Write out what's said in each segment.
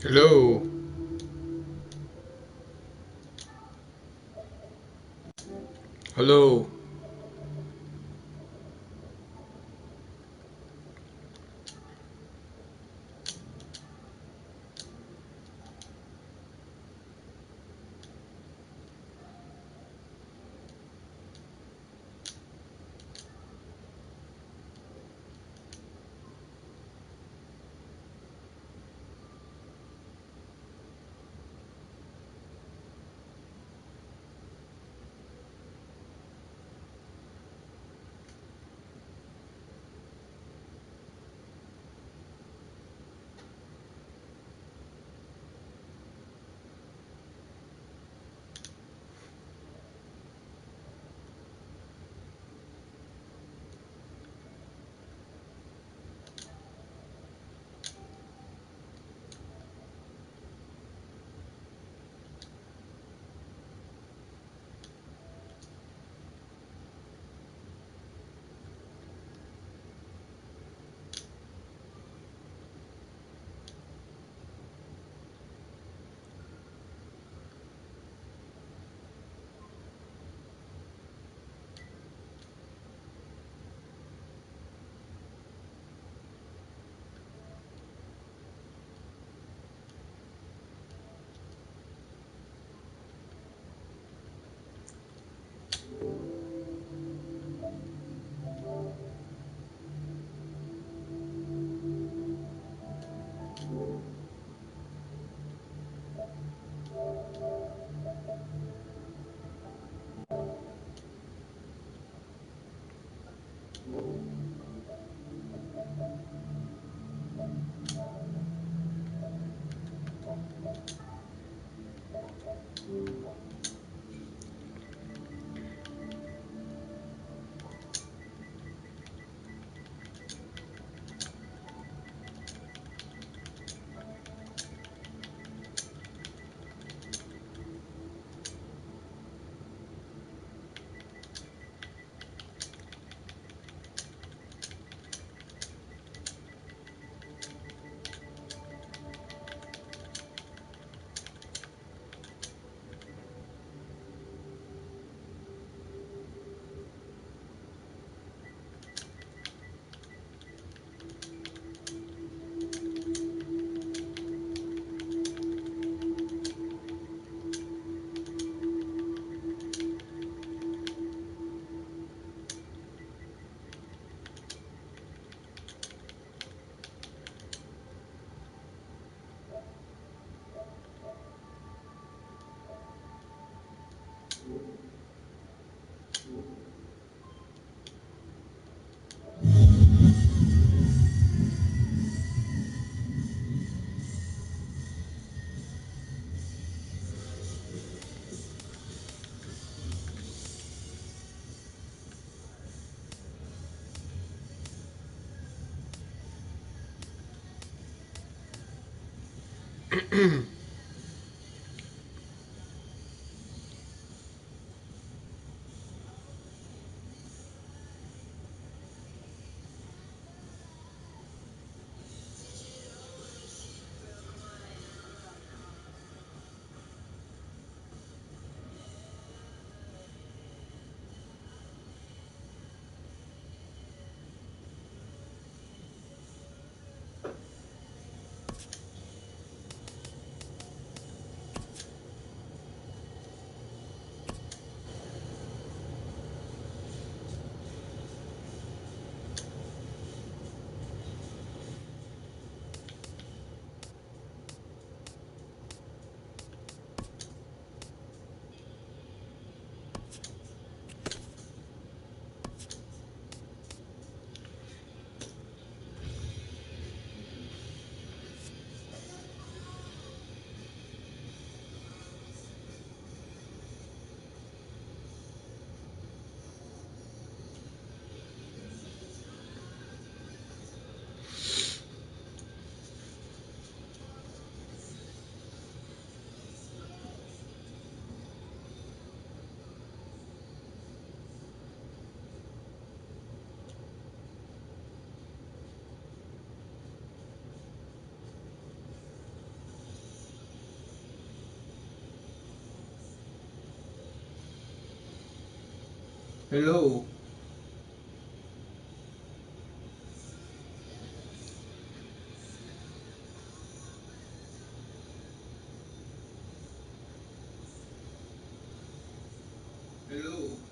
Hello, hello. Hello. Hello.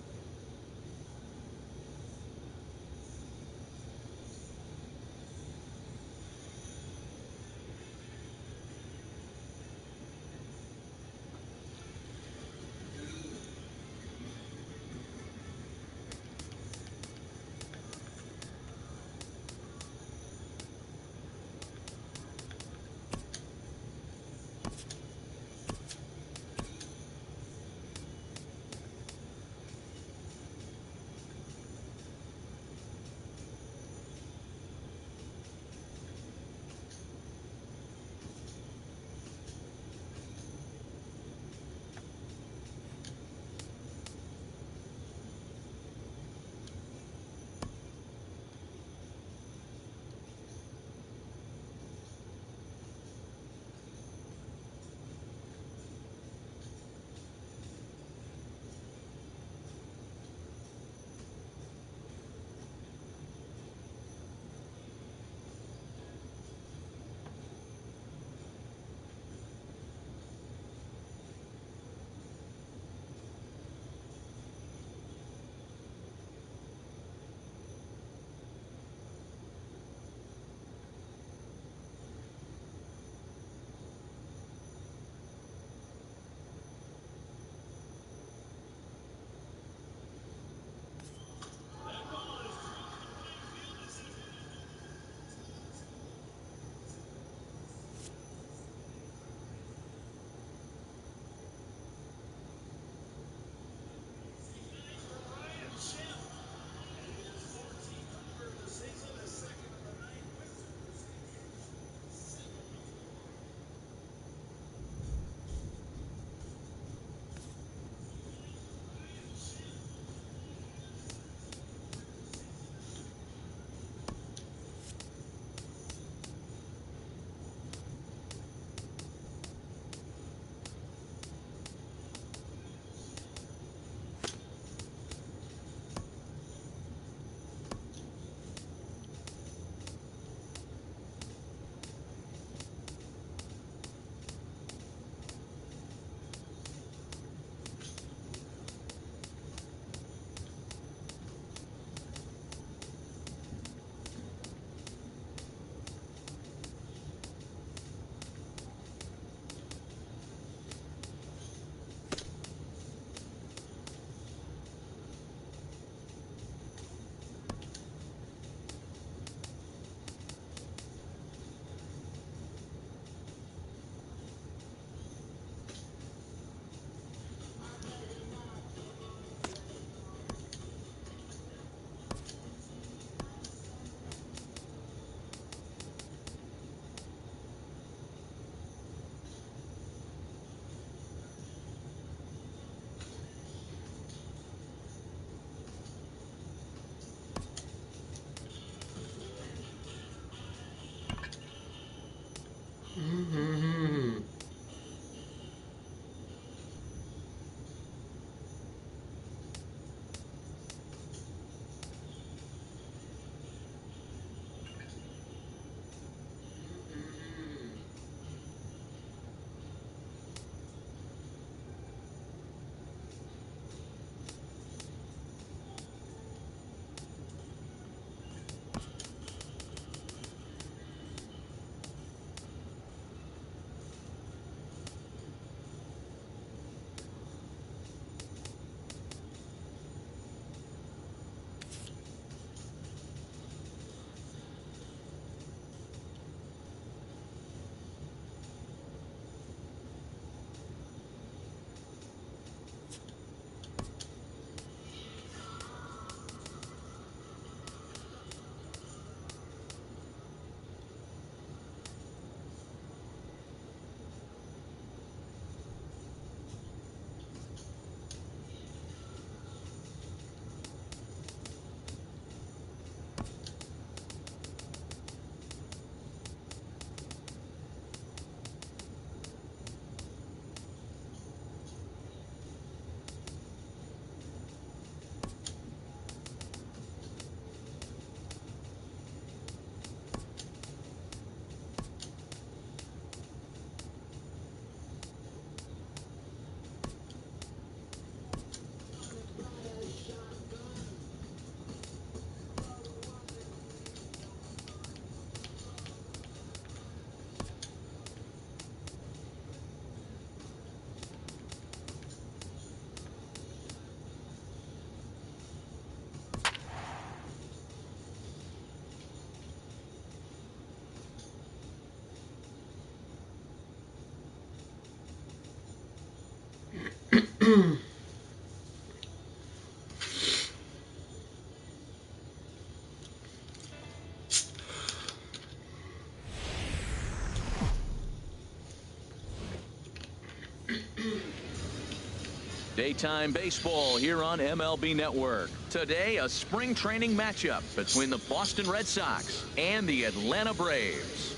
Daytime baseball here on MLB Network. Today, a spring training matchup between the Boston Red Sox and the Atlanta Braves.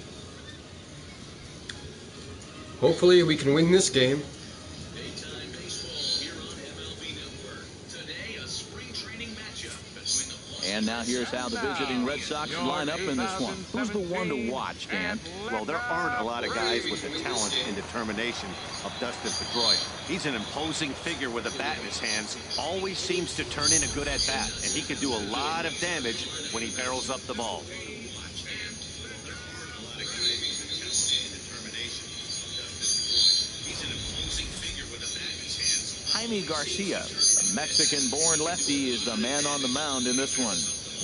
Hopefully we can win this game. Daytime baseball here on MLB Network. Today, a spring training matchup between the Boston And now here's how the visiting Red Sox line up in this one. Who's the one to watch, Dan? Well, there aren't a lot of guys with the talent and determination of Dustin Pedroia. He's an imposing figure with a bat in his hands, always seems to turn in a good at-bat, and he can do a lot of damage when he barrels up the ball. Jaime Garcia, a Mexican-born lefty, is the man on the mound in this one.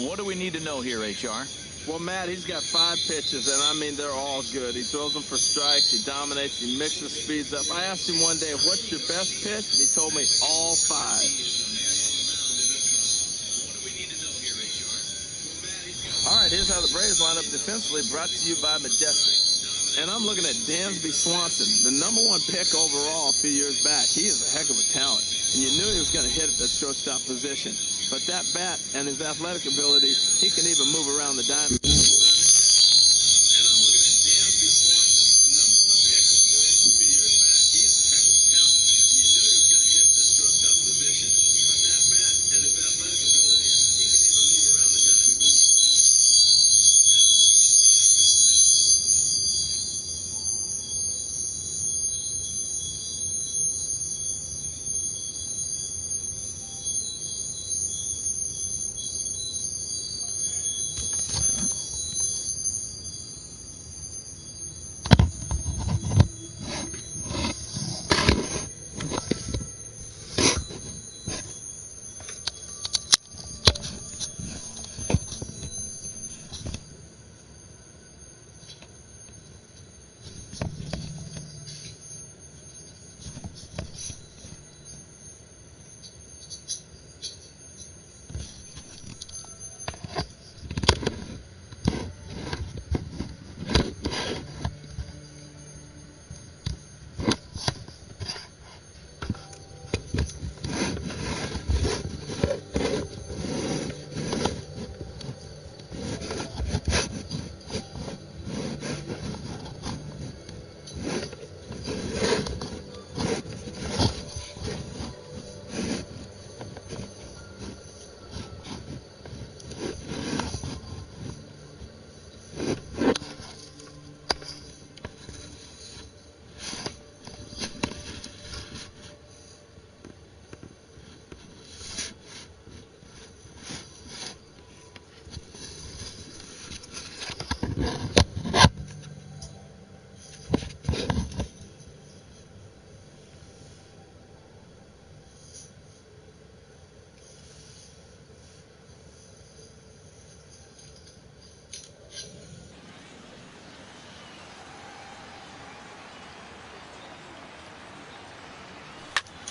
What do we need to know here, HR? Well, Matt, he's got 5 pitches, and I mean, they're all good. He throws them for strikes, he dominates, he mixes speeds up. I asked him one day, what's your best pitch? And he told me all 5. All right, here's how the Braves line up defensively, brought to you by Majestic. And I'm looking at Dansby Swanson, the #1 pick overall a few years back. He is a heck of a talent, and you knew he was going to hit at the shortstop position. But that bat and his athletic ability, he can even move around the diamond.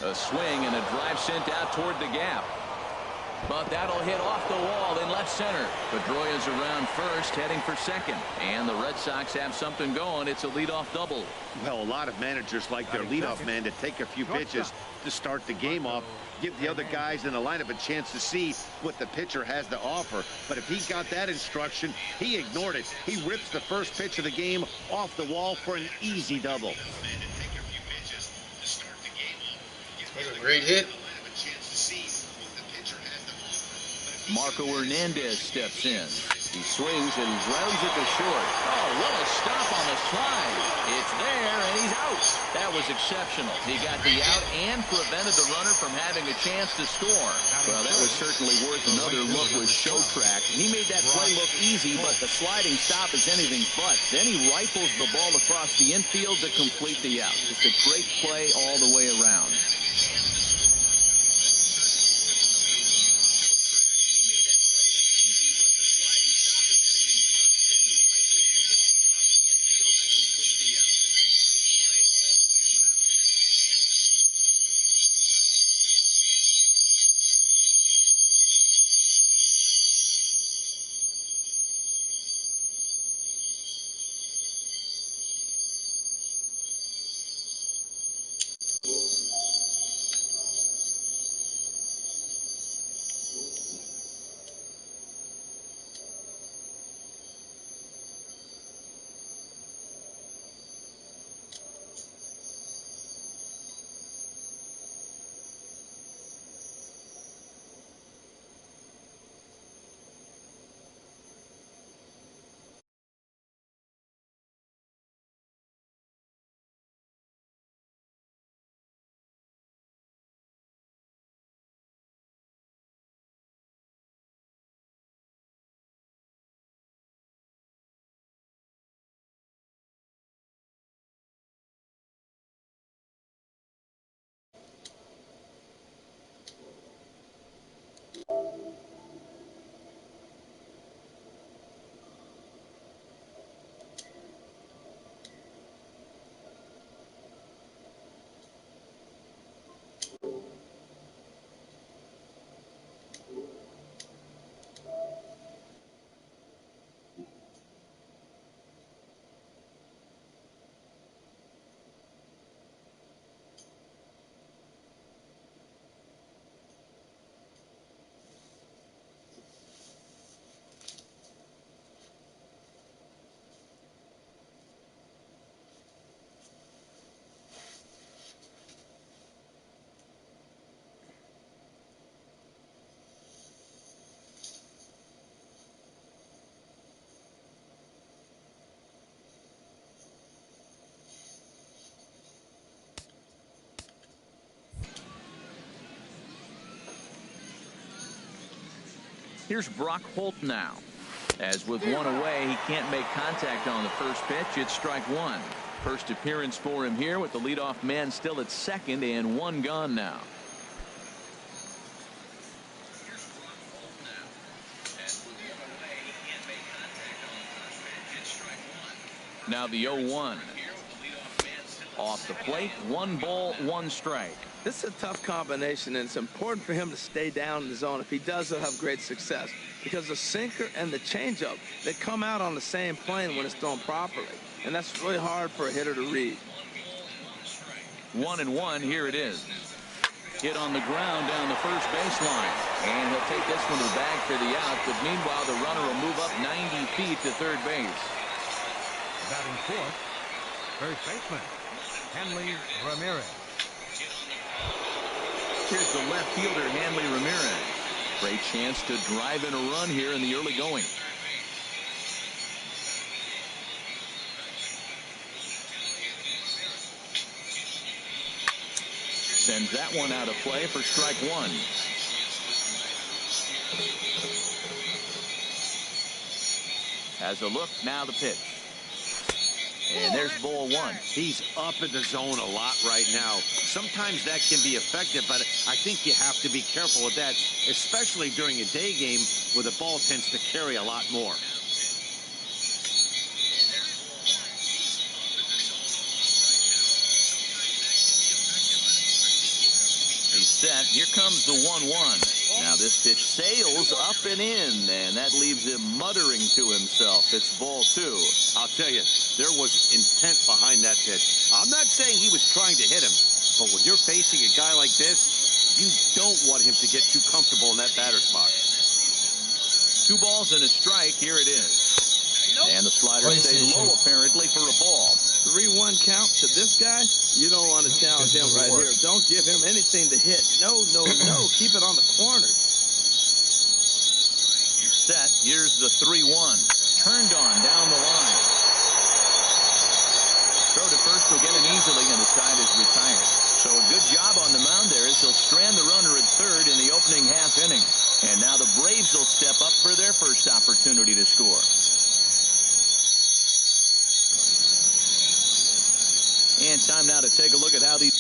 A swing and a drive sent out toward the gap. But that'll hit off the wall in left center. Pedroia's around first, heading for second. And the Red Sox have something going. It's a leadoff double. Well, a lot of managers like their leadoff man to take a few pitches to start the game off, give the other guys in the lineup a chance to see what the pitcher has to offer. But if he got that instruction, he ignored it. He rips the first pitch of the game off the wall for an easy double. That's a great hit. Marco Hernandez steps in. He swings and grounds it to short. Oh, what a stop on the slide. It's there, and he's out. That was exceptional. He got the out and prevented the runner from having a chance to score. Well, that was certainly worth another look with show track. He made that play look easy, but the sliding stop is anything but. Then he rifles the ball across the infield to complete the out. Just a great play all the way around. Here's Brock Holt now. As with one away, he can't make contact on the first pitch. It's strike one. First appearance for him here with the leadoff man still at second and one gone now. Now the 0-1. Off the plate, 1 ball, 1 strike. This is a tough combination, and it's important for him to stay down in the zone. If he does, he'll have great success. Because the sinker and the changeup, they come out on the same plane when it's thrown properly. And that's really hard for a hitter to read. 1-1, here it is. Hit on the ground down the first baseline. And he'll take this one to the bag for the out. But meanwhile, the runner will move up 90 feet to third base. Batting fourth, first baseman, Hanley Ramirez. Here's the left fielder, Hanley Ramirez. Great chance to drive in a run here in the early going. Sends that one out of play for strike one. Has a look, now the pitch. And there's ball one. He's up in the zone a lot right now. Sometimes that can be effective, but I think you have to be careful with that, especially during a day game where the ball tends to carry a lot more. He's set. Here comes the 1-1. Now this pitch sails up and in, and that leaves him muttering to himself. It's ball two. I'll tell you, there was intent behind that pitch. I'm not saying he was trying to hit him, but when you're facing a guy like this, you don't want him to get too comfortable in that batter's box. 2 balls and a strike. Here it is. And the slider stayed low apparently for a ball. 3-1 count to this guy. You don't want to challenge him right here. Don't give him anything to hit. No. Keep it on the corners. Set. Here's the 3-1. Turned on down the line. Throw to first will get him easily, and the side is retired. So a good job on the mound there as he'll strand the runner at third in the opening half inning. And now the Braves will step up for their first opportunity to score. And time now to take a look at how these.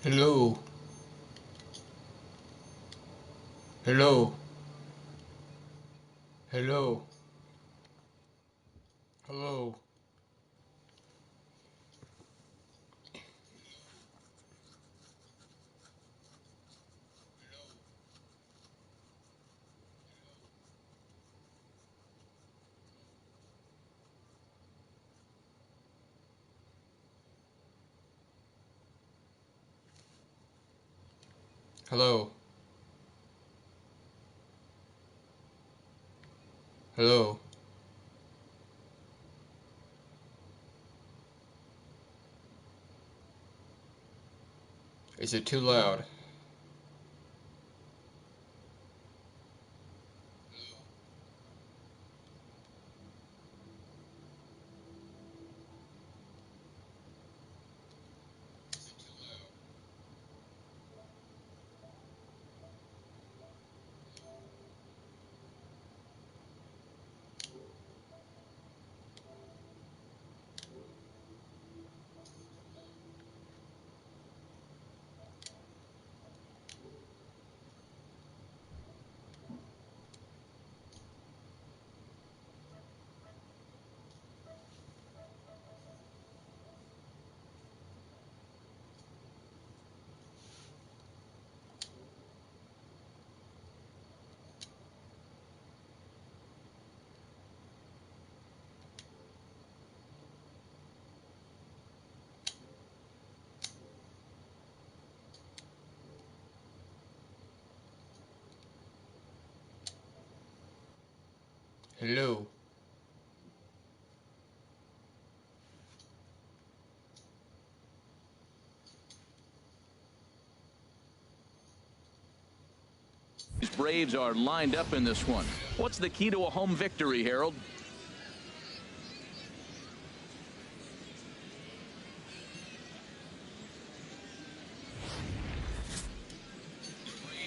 Hello. Hello. Hello. Hello. Hello. Hello. Is it too loud? Hello. These Braves are lined up in this one. What's the key to a home victory, Harold?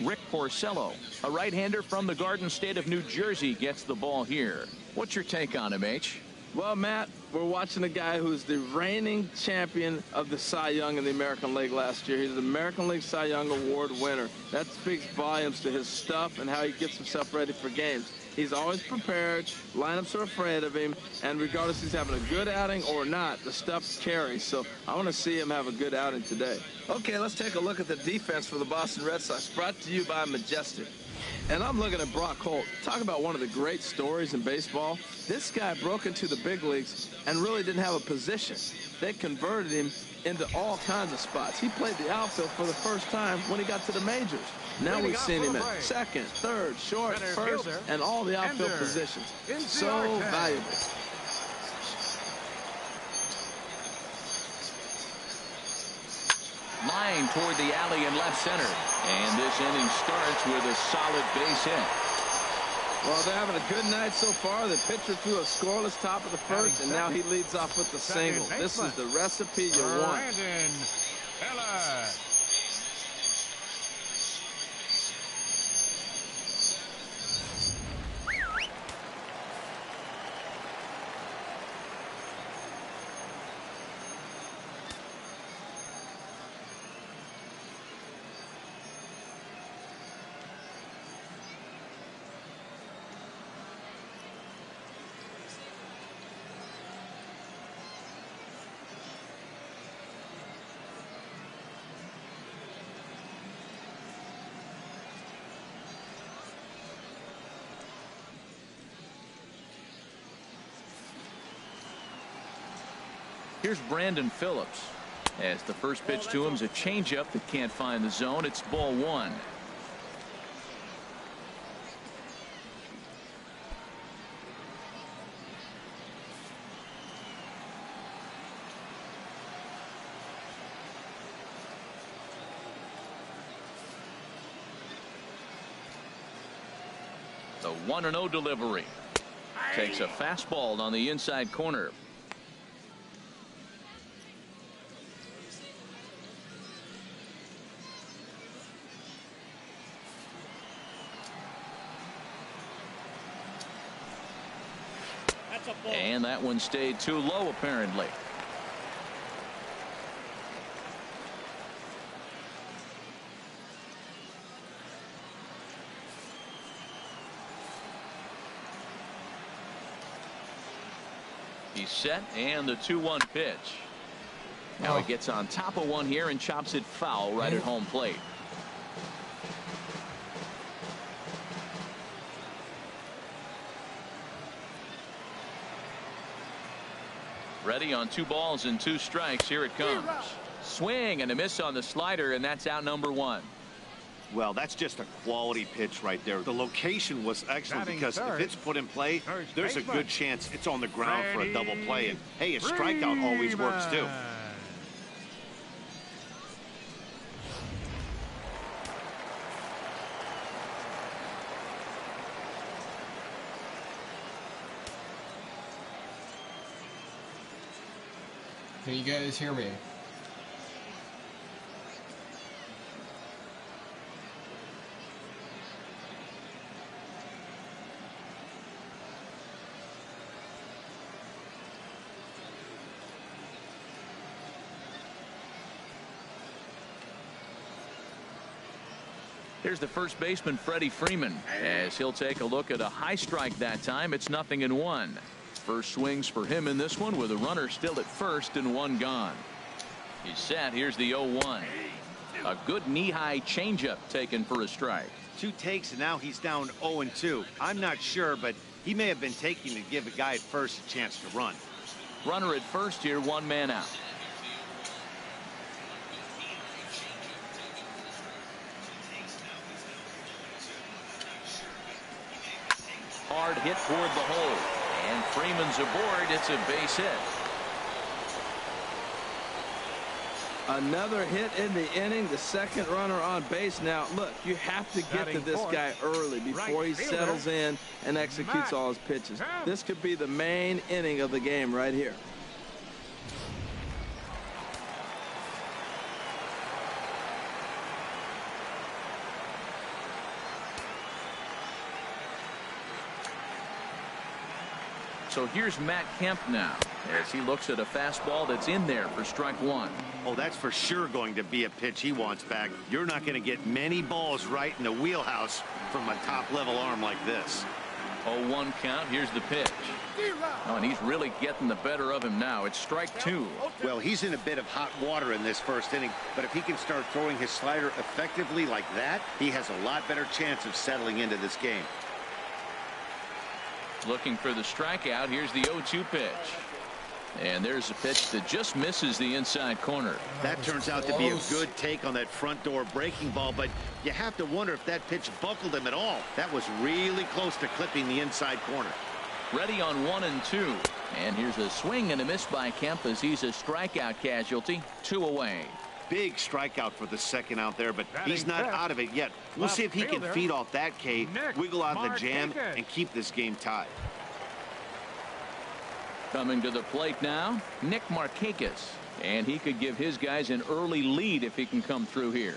Rick Porcello, a right-hander from the Garden State of New Jersey, gets the ball here. What's your take on him, H? Well, Matt, we're watching a guy who's the reigning champion of the Cy Young in the American League last year. He's the American League Cy Young Award winner. That speaks volumes to his stuff and how he gets himself ready for games. He's always prepared, lineups are afraid of him, and regardless if he's having a good outing or not, the stuff carries. So I want to see him have a good outing today. Okay, let's take a look at the defense for the Boston Red Sox, brought to you by Majestic. And I'm looking at Brock Holt. Talk about one of the great stories in baseball. This guy broke into the big leagues and really didn't have a position. They converted him into all kinds of spots. He played the outfield for the first time when he got to the majors. Now we've seen him at second, third, short, first, and all the outfield positions. So valuable. Line toward the alley in left center. And this inning starts with a solid base hit. Well, they're having a good night so far. The pitcher threw a scoreless top of the first, and now he leads off with the single. This is the recipe you want. Here's Brandon Phillips. As the first pitch to him is a changeup that can't find the zone. It's ball one. The 1-0 delivery. Takes a fastball on the inside corner. And that one stayed too low, apparently. He's set, and the 2-1 pitch. Now he gets on top of one here and chops it foul right at home plate. Ready on 2 balls and 2 strikes. Here it comes. Swing and a miss on the slider, and that's out number 1. Well, that's just a quality pitch right there. The location was excellent because if it's put in play, there's a good chance it's on the ground for a double play. And hey, a strikeout always works too. Can you guys hear me? Here's the first baseman, Freddie Freeman, as he'll take a look at a high strike that time. It's 0-1. First swings for him in this one with a runner still at first and 1 gone. He's set. Here's the 0-1. A good knee-high changeup taken for a strike. 2 takes, and now he's down 0-2. I'm not sure, but he may have been taking to give a guy at first a chance to run. Runner at first here, 1 man out. Hard hit toward the hole, and Freeman's aboard. It's a base hit. Another hit in the inning. The second runner on base. Now, look, you have to get to this guy early before he settles in and executes all his pitches. This could be the main inning of the game right here. So here's Matt Kemp now as he looks at a fastball that's in there for strike 1. Oh, that's for sure going to be a pitch he wants back. You're not going to get many balls right in the wheelhouse from a top-level arm like this. 0-1 count. Here's the pitch. Oh, and he's really getting the better of him now. It's strike 2. Well, he's in a bit of hot water in this first inning, but if he can start throwing his slider effectively like that, he has a lot better chance of settling into this game. Looking for the strikeout. Here's the 0-2 pitch. And there's a pitch that just misses the inside corner. That turns out to be a good take on that front door breaking ball, but you have to wonder if that pitch buckled him at all. That was really close to clipping the inside corner. Ready on 1-2. And here's a swing and a miss by Kemp as he's a strikeout casualty. 2 away. Big strikeout for the second out there, but he's not out of it yet. We'll see if he can feed off that K, wiggle out of the jam, and keep this game tied. Coming to the plate now, Nick Markakis. And he could give his guys an early lead if he can come through here.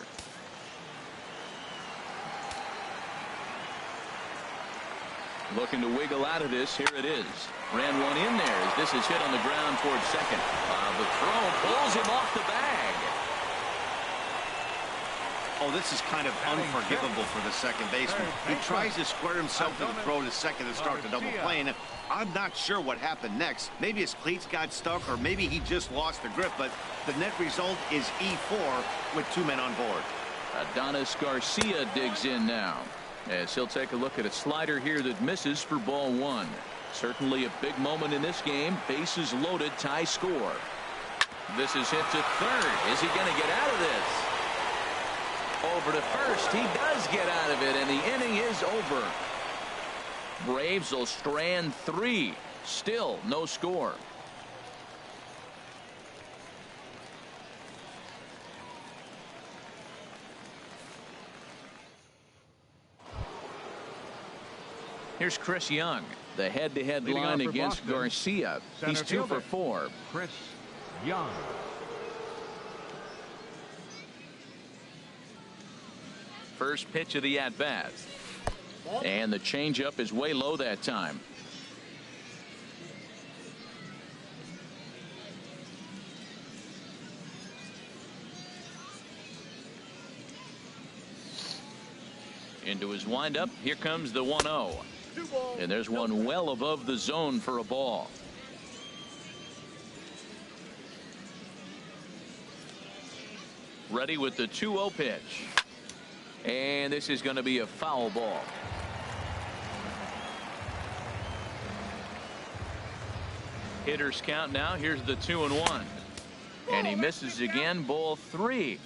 Looking to wiggle out of this. Here it is. Ran one in there as this is hit on the ground towards second. The throw pulls him off the bag. Oh, this is kind of unforgivable for the second baseman. He tries to square himself to the throw to second and start the double play, and I'm not sure what happened next. Maybe his cleats got stuck, or maybe he just lost the grip, but the net result is E4 with 2 men on board. Adonis Garcia digs in now as he'll take a look at a slider here that misses for ball 1. Certainly a big moment in this game. Bases loaded, tie score. This is hit to third. Is he going to get out of this? Over to first. He does get out of it, and the inning is over. Braves will strand 3. Still no score. Here's Chris Young. The head-to-head line against Garcia. He's 2 for 4. Chris Young. First pitch of the at-bat. And the changeup is way low that time. Into his windup. Here comes the 1-0. And there's one well above the zone for a ball. Ready with the 2-0 pitch. And this is going to be a foul ball. Hitters count now. Here's the 2-1. And he misses again. Ball 3.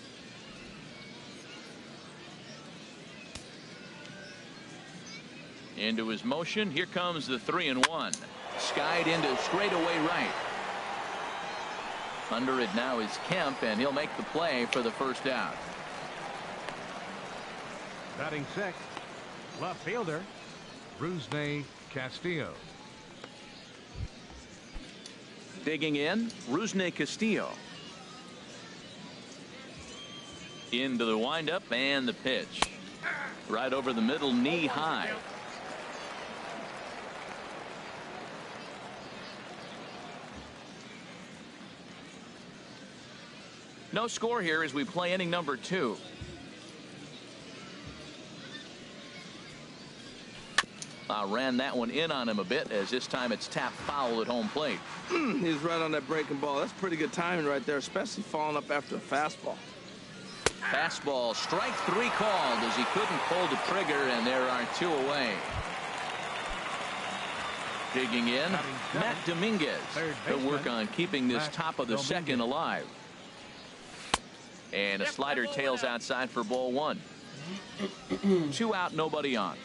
Into his motion. Here comes the 3-1. Skied into straightaway right. Under it now is Kemp, and he'll make the play for the first out. Batting sixth, left fielder, Rusney Castillo. Digging in, Rusney Castillo. Into the windup and the pitch. Right over the middle, knee high. No score here as we play inning number 2. Ran that one in on him a bit, as this time it's tapped foul at home plate. He's right on that breaking ball. That's pretty good timing right there, especially falling up after a fastball. Fastball, strike 3 called as he couldn't pull the trigger, and there are 2 away. Digging in, Matt Dominguez. He'll work on keeping this top of the second alive. And a slider tails outside for ball 1. 2 out, nobody on.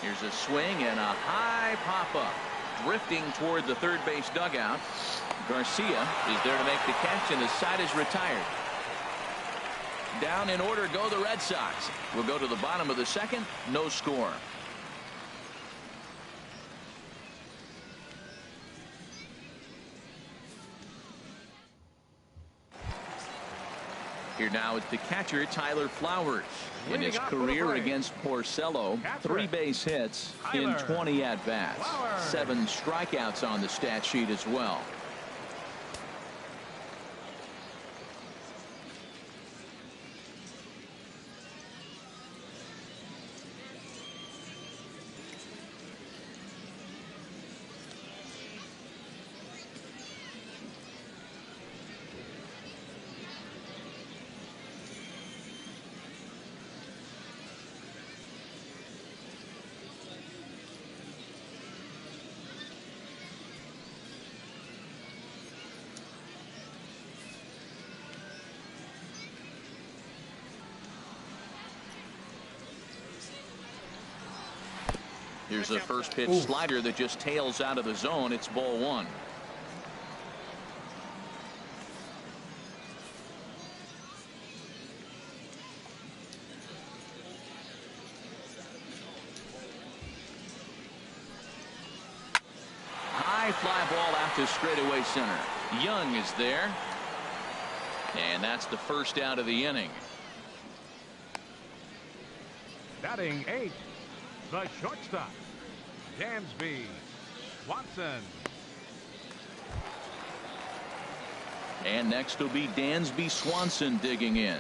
Here's a swing and a high pop-up. Drifting toward the third base dugout. Garcia is there to make the catch, and the side is retired. Down in order go the Red Sox. We'll go to the bottom of the second. No score. Here now is the catcher, Tyler Flowers. In his career against Porcello, 3 base hits in 20 at-bats. 7 strikeouts on the stat sheet as well. Here's a first pitch slider that just tails out of the zone. It's ball 1. High fly ball out to straightaway center. Young is there. And that's the first out of the inning. Batting 8, the shortstop, Dansby Swanson. And next will be Dansby Swanson digging in.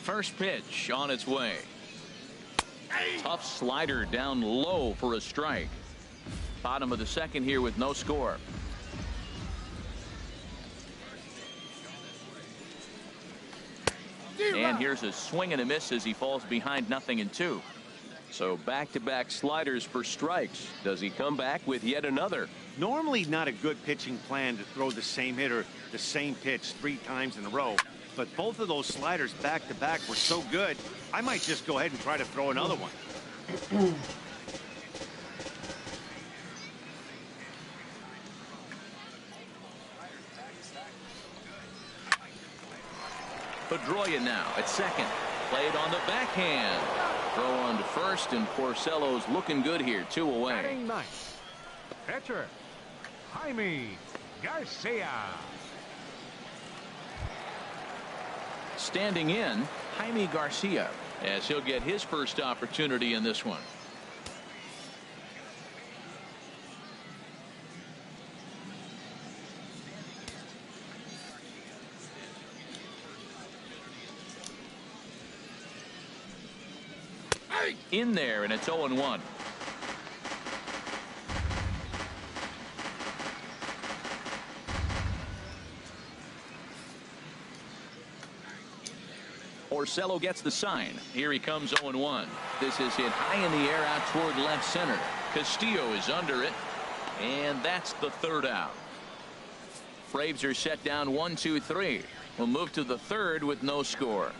First pitch on its way. Tough slider down low for a strike. Bottom of the second here with no score. And here's a swing and a miss as he falls behind 0-2. So back-to-back sliders for strikes. Does he come back with yet another? Normally not a good pitching plan to throw the same hitter the same pitch 3 times in a row. But both of those sliders back-to-back were so good, I might just go ahead and try to throw another one. Pedroia now at second. Played on the backhand. Throw on to first, and Porcello's looking good here. 2 away. Batting 9th, pitcher Jaime Garcia. Standing in, Jaime Garcia, as he'll get his first opportunity in this one. In there, and it's 0-1. Orsello gets the sign. Here he comes 0-1. This is hit high in the air out toward left center. Castillo is under it, and that's the third out. Braves are set down 1-2-3. We'll move to the third with no score.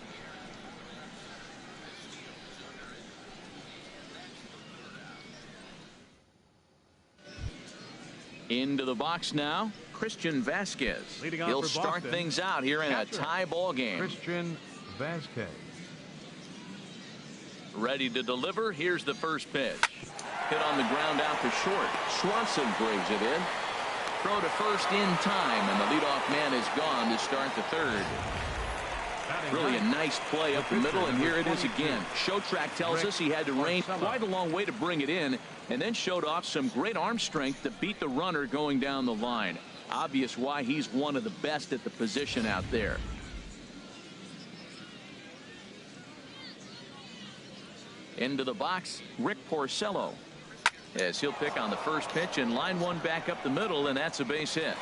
Into the box now, Christian Vasquez. He'll start things out here in a tie ball game. Christian Vasquez. Ready to deliver. Here's the first pitch. Hit on the ground out to short. Swanson brings it in. Throw to first in time, and the leadoff man is gone to start the third. Really a nice play up the middle, and here it is again. Showtrack tells us he had to range quite a long way to bring it in, and then showed off some great arm strength to beat the runner going down the line. Obvious why he's one of the best at the position out there. Into the box, Rick Porcello. As he'll pick on the first pitch and line one back up the middle, and that's a base hit.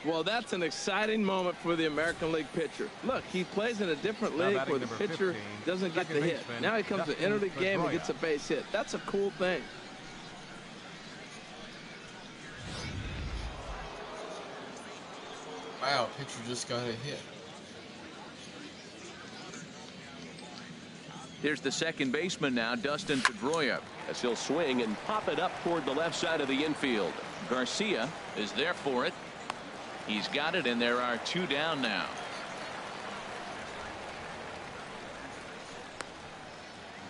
Well, that's an exciting moment for the American League pitcher. Look, he plays in a different league where the pitcher doesn't get the hit. Now he comes to interleague game and gets a base hit. That's a cool thing. Wow, pitcher just got a hit. Here's the second baseman now, Dustin Pedroia, as he'll swing and pop it up toward the left side of the infield. Garcia is there for it. He's got it, and there are two down now.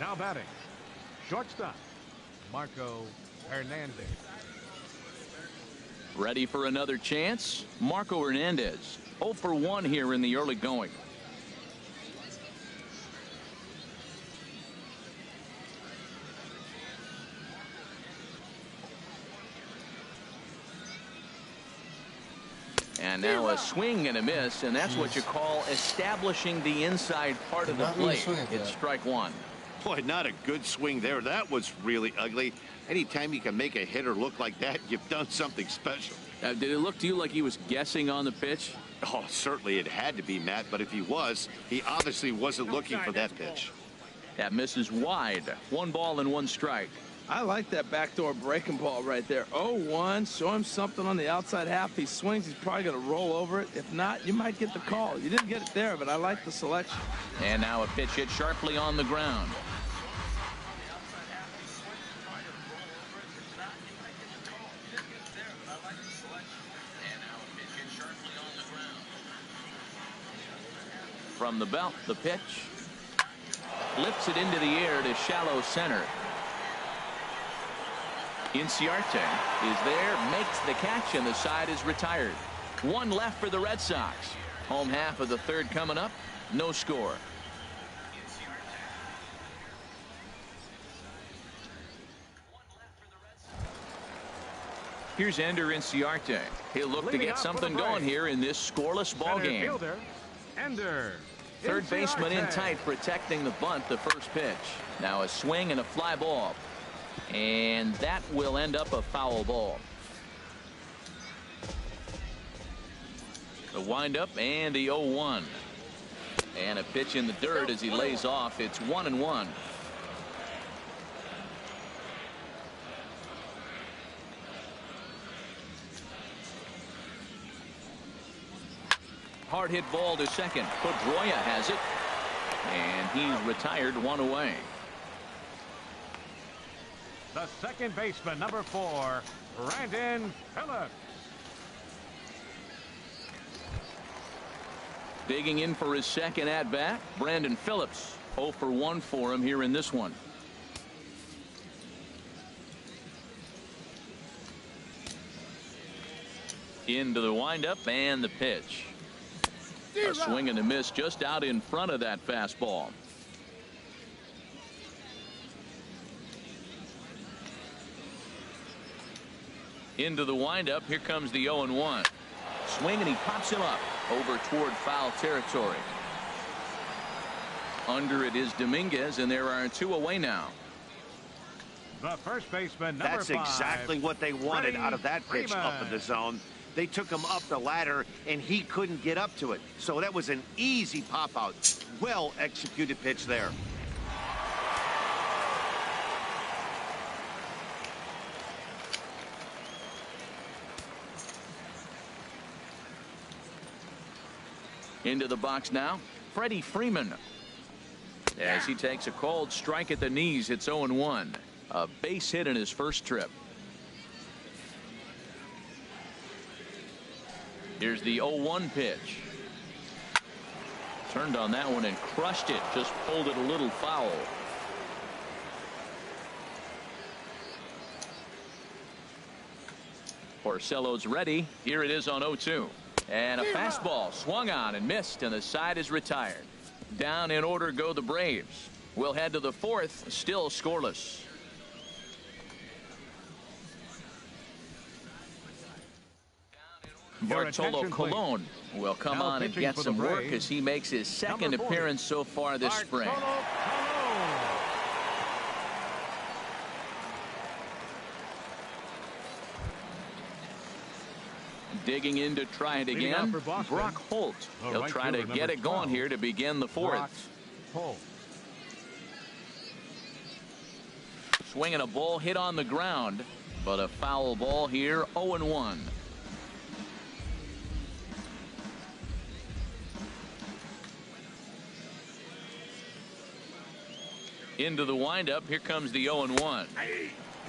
Now batting, shortstop, Marco Hernandez. Ready for another chance? Marco Hernandez, 0 for 1 here in the early going. And now a swing and a miss, and that's what you call establishing the inside part of the plate. It's strike one. Boy, not a good swing there. That was really ugly. Anytime you can make a hitter look like that, you've done something special. Did it look to you like he was guessing on the pitch? Oh, certainly it had to be, Matt, but if he was, he obviously wasn't looking for that pitch. That misses wide. 1 ball and 1 strike. I like that backdoor breaking ball right there. 0-1. Show him something on the outside half. He swings. He's probably going to roll over it. If not, you might get the call. You didn't get it there, but I like the selection. And now a pitch hit sharply on the ground. From the belt, the pitch. Lifts it into the air to shallow center. Inciarte is there, makes the catch, and the side is retired. 1 left for the Red Sox. Home half of the third coming up. No score. Here's Ender Inciarte. He'll look to get something going here in this scoreless ball game. Fielder, Ender. Third baseman in tight, protecting the bunt, the first pitch. Now a swing and a fly ball. And that will end up a foul ball. The windup and the 0-1. And a pitch in the dirt as he lays off. It's 1-1. Hard hit ball to second. Pedroia has it. And he's retired, 1 away. The second baseman, number 4, Brandon Phillips. Digging in for his second at bat, Brandon Phillips. 0 for 1 for him here in this one. Into the windup and the pitch. A swing and a miss just out in front of that fastball. Into the windup. Here comes the 0-1. Swing, and he pops him up over toward foul territory. Under it is Dominguez, and there are 2 away now. The first baseman, number That's 5. exactly what they wanted out of that pitch up in the zone. They took him up the ladder, and he couldn't get up to it. So that was an easy pop-out. Well-executed pitch there. Into the box now, Freddie Freeman. As he takes a cold strike at the knees, it's 0-1. A base hit in his first trip. Here's the 0-1 pitch. Turned on that one and crushed it. Just pulled it a little foul. Porcello's ready. Here it is on 0-2. And a fastball swung on and missed, and the side is retired. Down in order go the Braves. We'll head to the 4th, still scoreless. Bartolo Colon will come on and get some work as he makes his second appearance so far this spring. Digging in to try it again, Brock Holt. He'll try to get it going here to begin the 4th. Swinging a ball hit on the ground, but a foul ball here, 0-1. Into the windup, here comes the 0-1.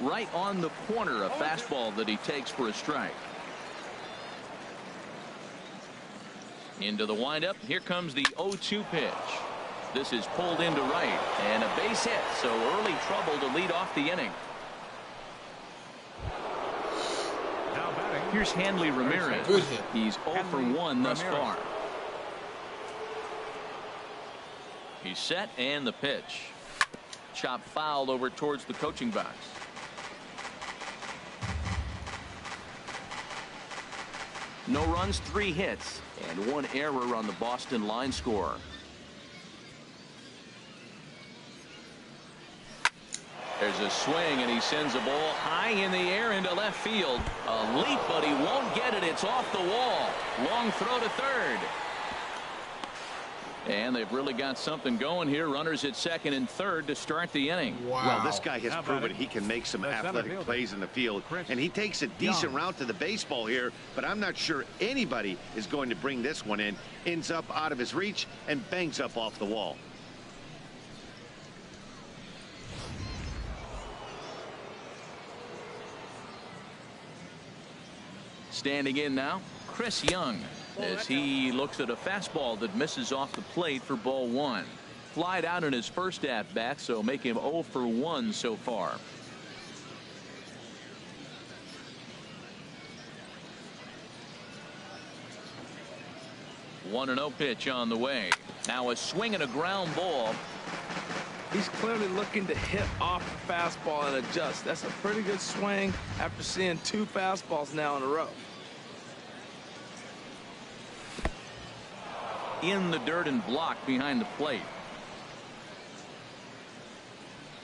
Right on the corner, a fastball that he takes for a strike. Into the windup, here comes the 0-2 pitch. This is pulled into right, and a base hit, so early trouble to lead off the inning. Here's Hanley Ramirez. Good hit. He's 0 for 1 thus far. He's set, and the pitch. Chop foul over towards the coaching box. No runs, 3 hits, and 1 error on the Boston line score. There's a swing, and he sends a ball high in the air into left field. A leap, but he won't get it. It's off the wall. Long throw to third. And they've really got something going here. Runners at second and third to start the inning. Wow. Well, this guy has proven he can make some athletic plays in the field, and he takes a decent route to the baseball here, but I'm not sure anybody is going to bring this one in. Ends up out of his reach and bangs up off the wall. Standing in now, Chris Young, as he looks at a fastball that misses off the plate for ball 1. Flied out in his first at bat, so make him 0 for 1 so far. One 1-0 pitch on the way. Now a swing and a ground ball. He's clearly looking to hit off the fastball and adjust. That's a pretty good swing after seeing 2 fastballs now in a row. In the dirt and blocked behind the plate.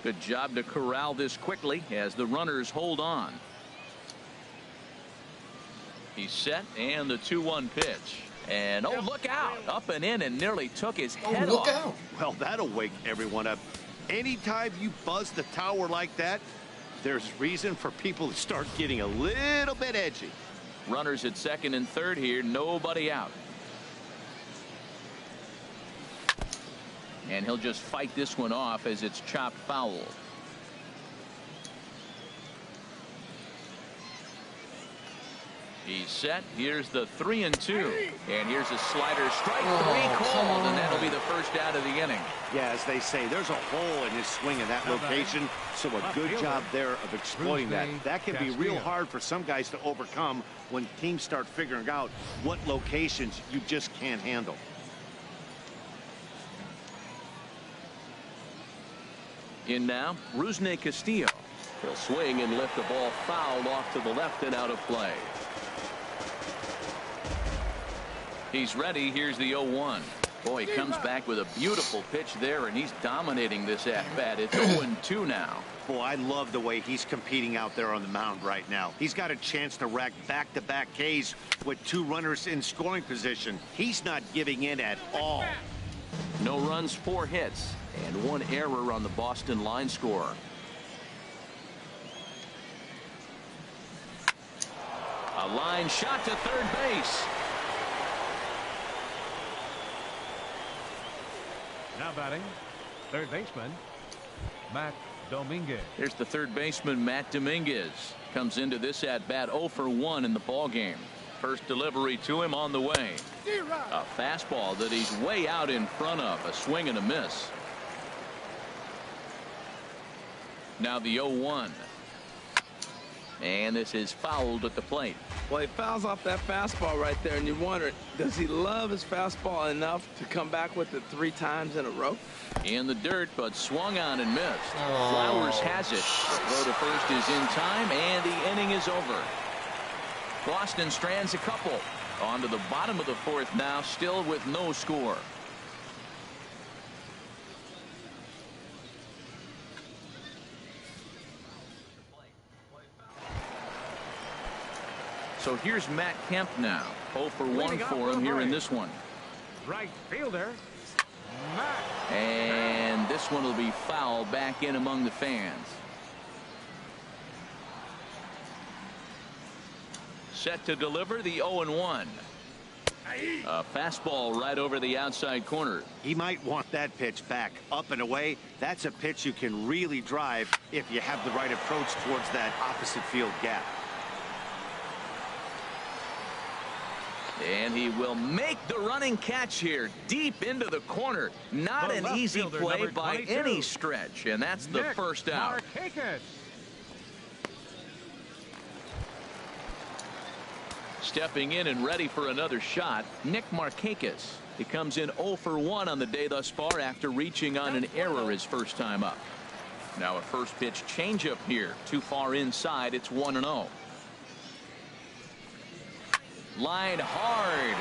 Good job to corral this quickly as the runners hold on. He's set, and the 2-1 pitch. And oh, look out, up and in, and nearly took his head off. Out. Well, that'll wake everyone up. Anytime you buzz the tower like that, there's reason for people to start getting a little bit edgy. Runners at second and third here, nobody out. And he'll just fight this one off as it's chopped foul. He's set. Here's the 3-2. And here's a slider, strike 3 called, and that'll be the first out of the inning. Yeah, as they say, there's a hole in his swing in that location, so a good job there of exploiting that. That can be real hard for some guys to overcome when teams start figuring out what locations you just can't handle. In now, Rusney Castillo. He'll swing and lift the ball fouled off to the left and out of play. He's ready. Here's the 0-1. Boy, he comes back with a beautiful pitch there, and he's dominating this at-bat. It's 0-2 now. Boy, I love the way he's competing out there on the mound right now. He's got a chance to rack back-to-back Ks with 2 runners in scoring position. He's not giving in at all. No runs, 4 hits, and 1 error on the Boston line score. A line shot to third base. Now batting, third baseman, Matt Dominguez. Here's the third baseman, Matt Dominguez. Comes into this at-bat 0 for 1 in the ballgame. First delivery to him on the way. A fastball that he's way out in front of. A swing and a miss. Now the 0-1. And this is fouled at the plate. Well, he fouls off that fastball right there, and you wonder, does he love his fastball enough to come back with it 3 times in a row? In the dirt, but swung on and missed. Flowers has it. The throw to first is in time, and the inning is over. Boston strands a couple. On to the bottom of the 4th now, still with no score. So here's Matt Kemp now. 0 for 1 for him here in this one. Right fielder, Matt. And this one will be fouled back in among the fans. Set to deliver the 0-1. A fastball right over the outside corner. He might want that pitch back. Up and away, that's a pitch you can really drive if you have the right approach towards that opposite field gap. And he will make the running catch here deep into the corner. Not an easy play by any stretch, and that's the first out. Stepping in and ready for another shot, Nick Markakis. He comes in 0 for 1 on the day thus far after reaching on an error his first time up. Now a first pitch changeup here. Too far inside. It's 1-0. Line hard,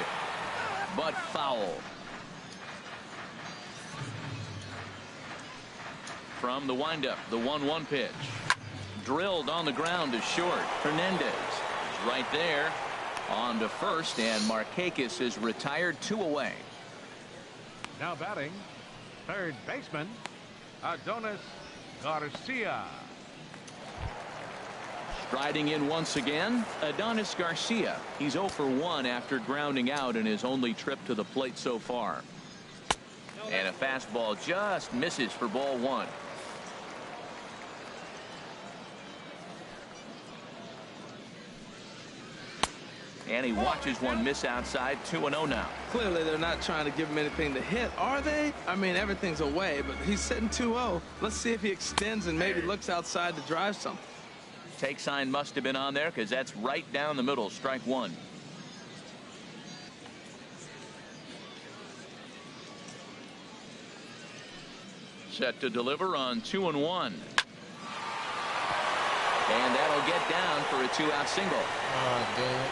but foul. From the windup, the 1-1 pitch. Drilled on the ground to short. Hernandez is right there. On to first, and Markakis is retired, 2 away. Now batting, third baseman, Adonis Garcia. Striding in once again, Adonis Garcia. He's 0 for 1 after grounding out in his only trip to the plate so far. And a fastball just misses for ball 1. And he watches one miss outside. 2-0 now. Clearly they're not trying to give him anything to hit, are they? I mean, everything's away, but he's sitting 2-0. Let's see if he extends and maybe looks outside to drive something. Take sign must have been on there because that's right down the middle. Strike 1. Set to deliver on 2-1. And that'll get down for a 2-out single. Oh, damn it.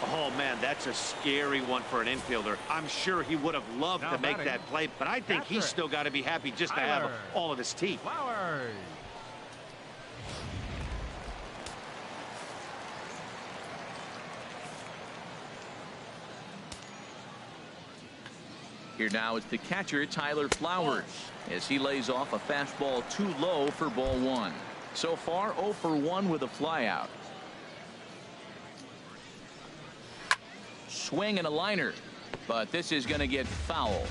Oh, man, that's a scary one for an infielder. I'm sure he would have loved to make that play, but I think he's still got to be happy just to have all of his teeth. Flowers. Here now is the catcher, Tyler Flowers, as he lays off a fastball too low for ball 1. So far, 0 for 1 with a flyout. Swing and a liner, but this is going to get foul.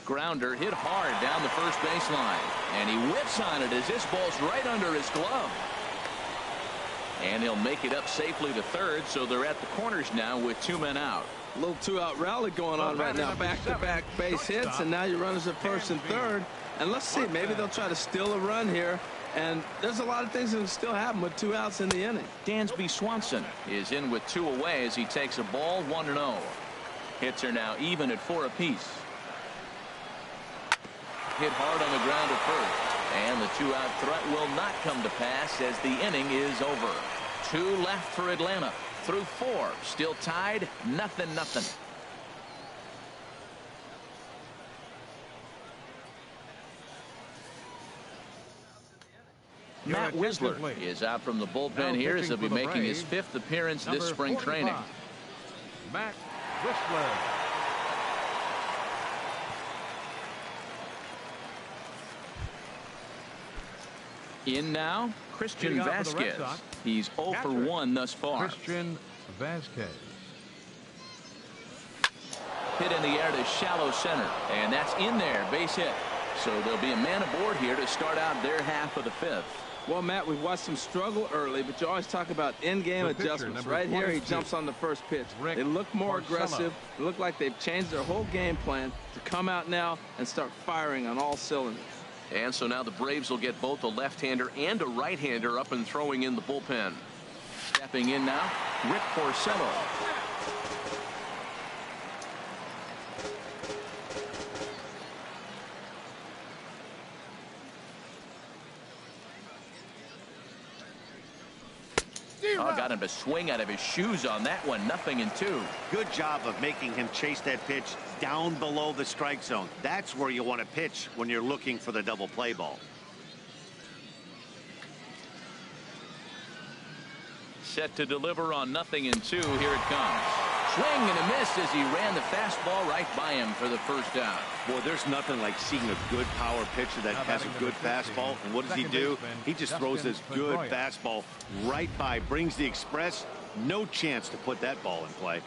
Grounder hit hard down the first baseline, and he whips on it as this ball's right under his glove. And he'll make it up safely to third, so they're at the corners now with 2 men out. A little 2-out rally going on right now. Back-to-back base hits, and now your runners at first and third. And let's see, maybe they'll try to steal a run here. And there's a lot of things that can still happen with 2 outs in the inning. Dansby Swanson is in with 2 away as he takes a ball 1-0. Hits are now even at 4 apiece. Hit hard on the ground at first. And the two-out threat will not come to pass as the inning is over. 2 left for Atlanta. Through 4. Still tied. 0-0. Matt Whistler is out from the bullpen here as he'll be making his 5th appearance this spring training. Matt Whistler. In now, Christian Vasquez. He's 0 for 1 thus far. Christian Vasquez. Hit in the air to shallow center, and that's in there, base hit. So there'll be a man aboard here to start out their half of the 5th. Well, Matt, we've watched him struggle early, but you always talk about in-game adjustments. Right here, he jumps on the first pitch. They look more aggressive. They look like they've changed their whole game plan to come out now and start firing on all cylinders. And so now the Braves will get both a left-hander and a right-hander up and throwing in the bullpen. Stepping in now, Rick Porcello. Oh, got him to swing out of his shoes on that one. 0-2. Good job of making him chase that pitch down below the strike zone. That's where you want to pitch when you're looking for the double play ball. Set to deliver on 0-2. Here it comes. Swing and a miss as he ran the fastball right by him for the first down. Boy, there's nothing like seeing a good power pitcher that has a good fastball. And what does he do? He just throws this good fastball right by, brings the express. No chance to put that ball in play.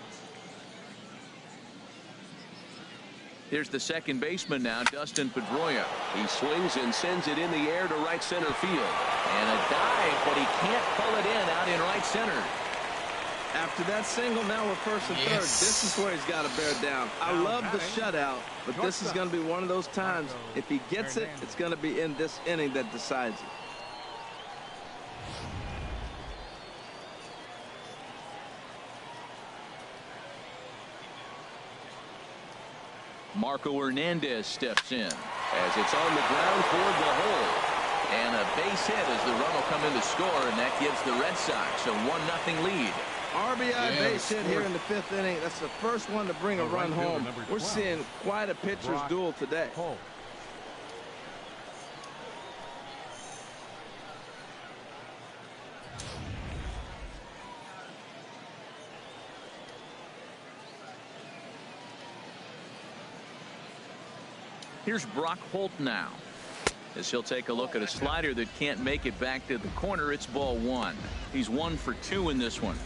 Here's the second baseman now, Dustin Pedroia. He swings and sends it in the air to right center field. And a dive, but he can't pull it in out in right center. After that single, now we're first and third. This is where he's got to bear down. I love the shutout, but this is going to be one of those times. If he gets it, it's going to be in this inning that decides it. Marco Hernandez steps in as it's on the ground toward the hole. And a base hit as the run will come in to score, and that gives the Red Sox a 1-0 lead. RBI base hit here in the 5th inning. That's the first one to bring a run home. We're seeing quite a pitcher's duel today. Here's Brock Holt now, as he'll take a look at a slider that can't make it back to the corner. It's ball 1. He's 1 for 2 in this one.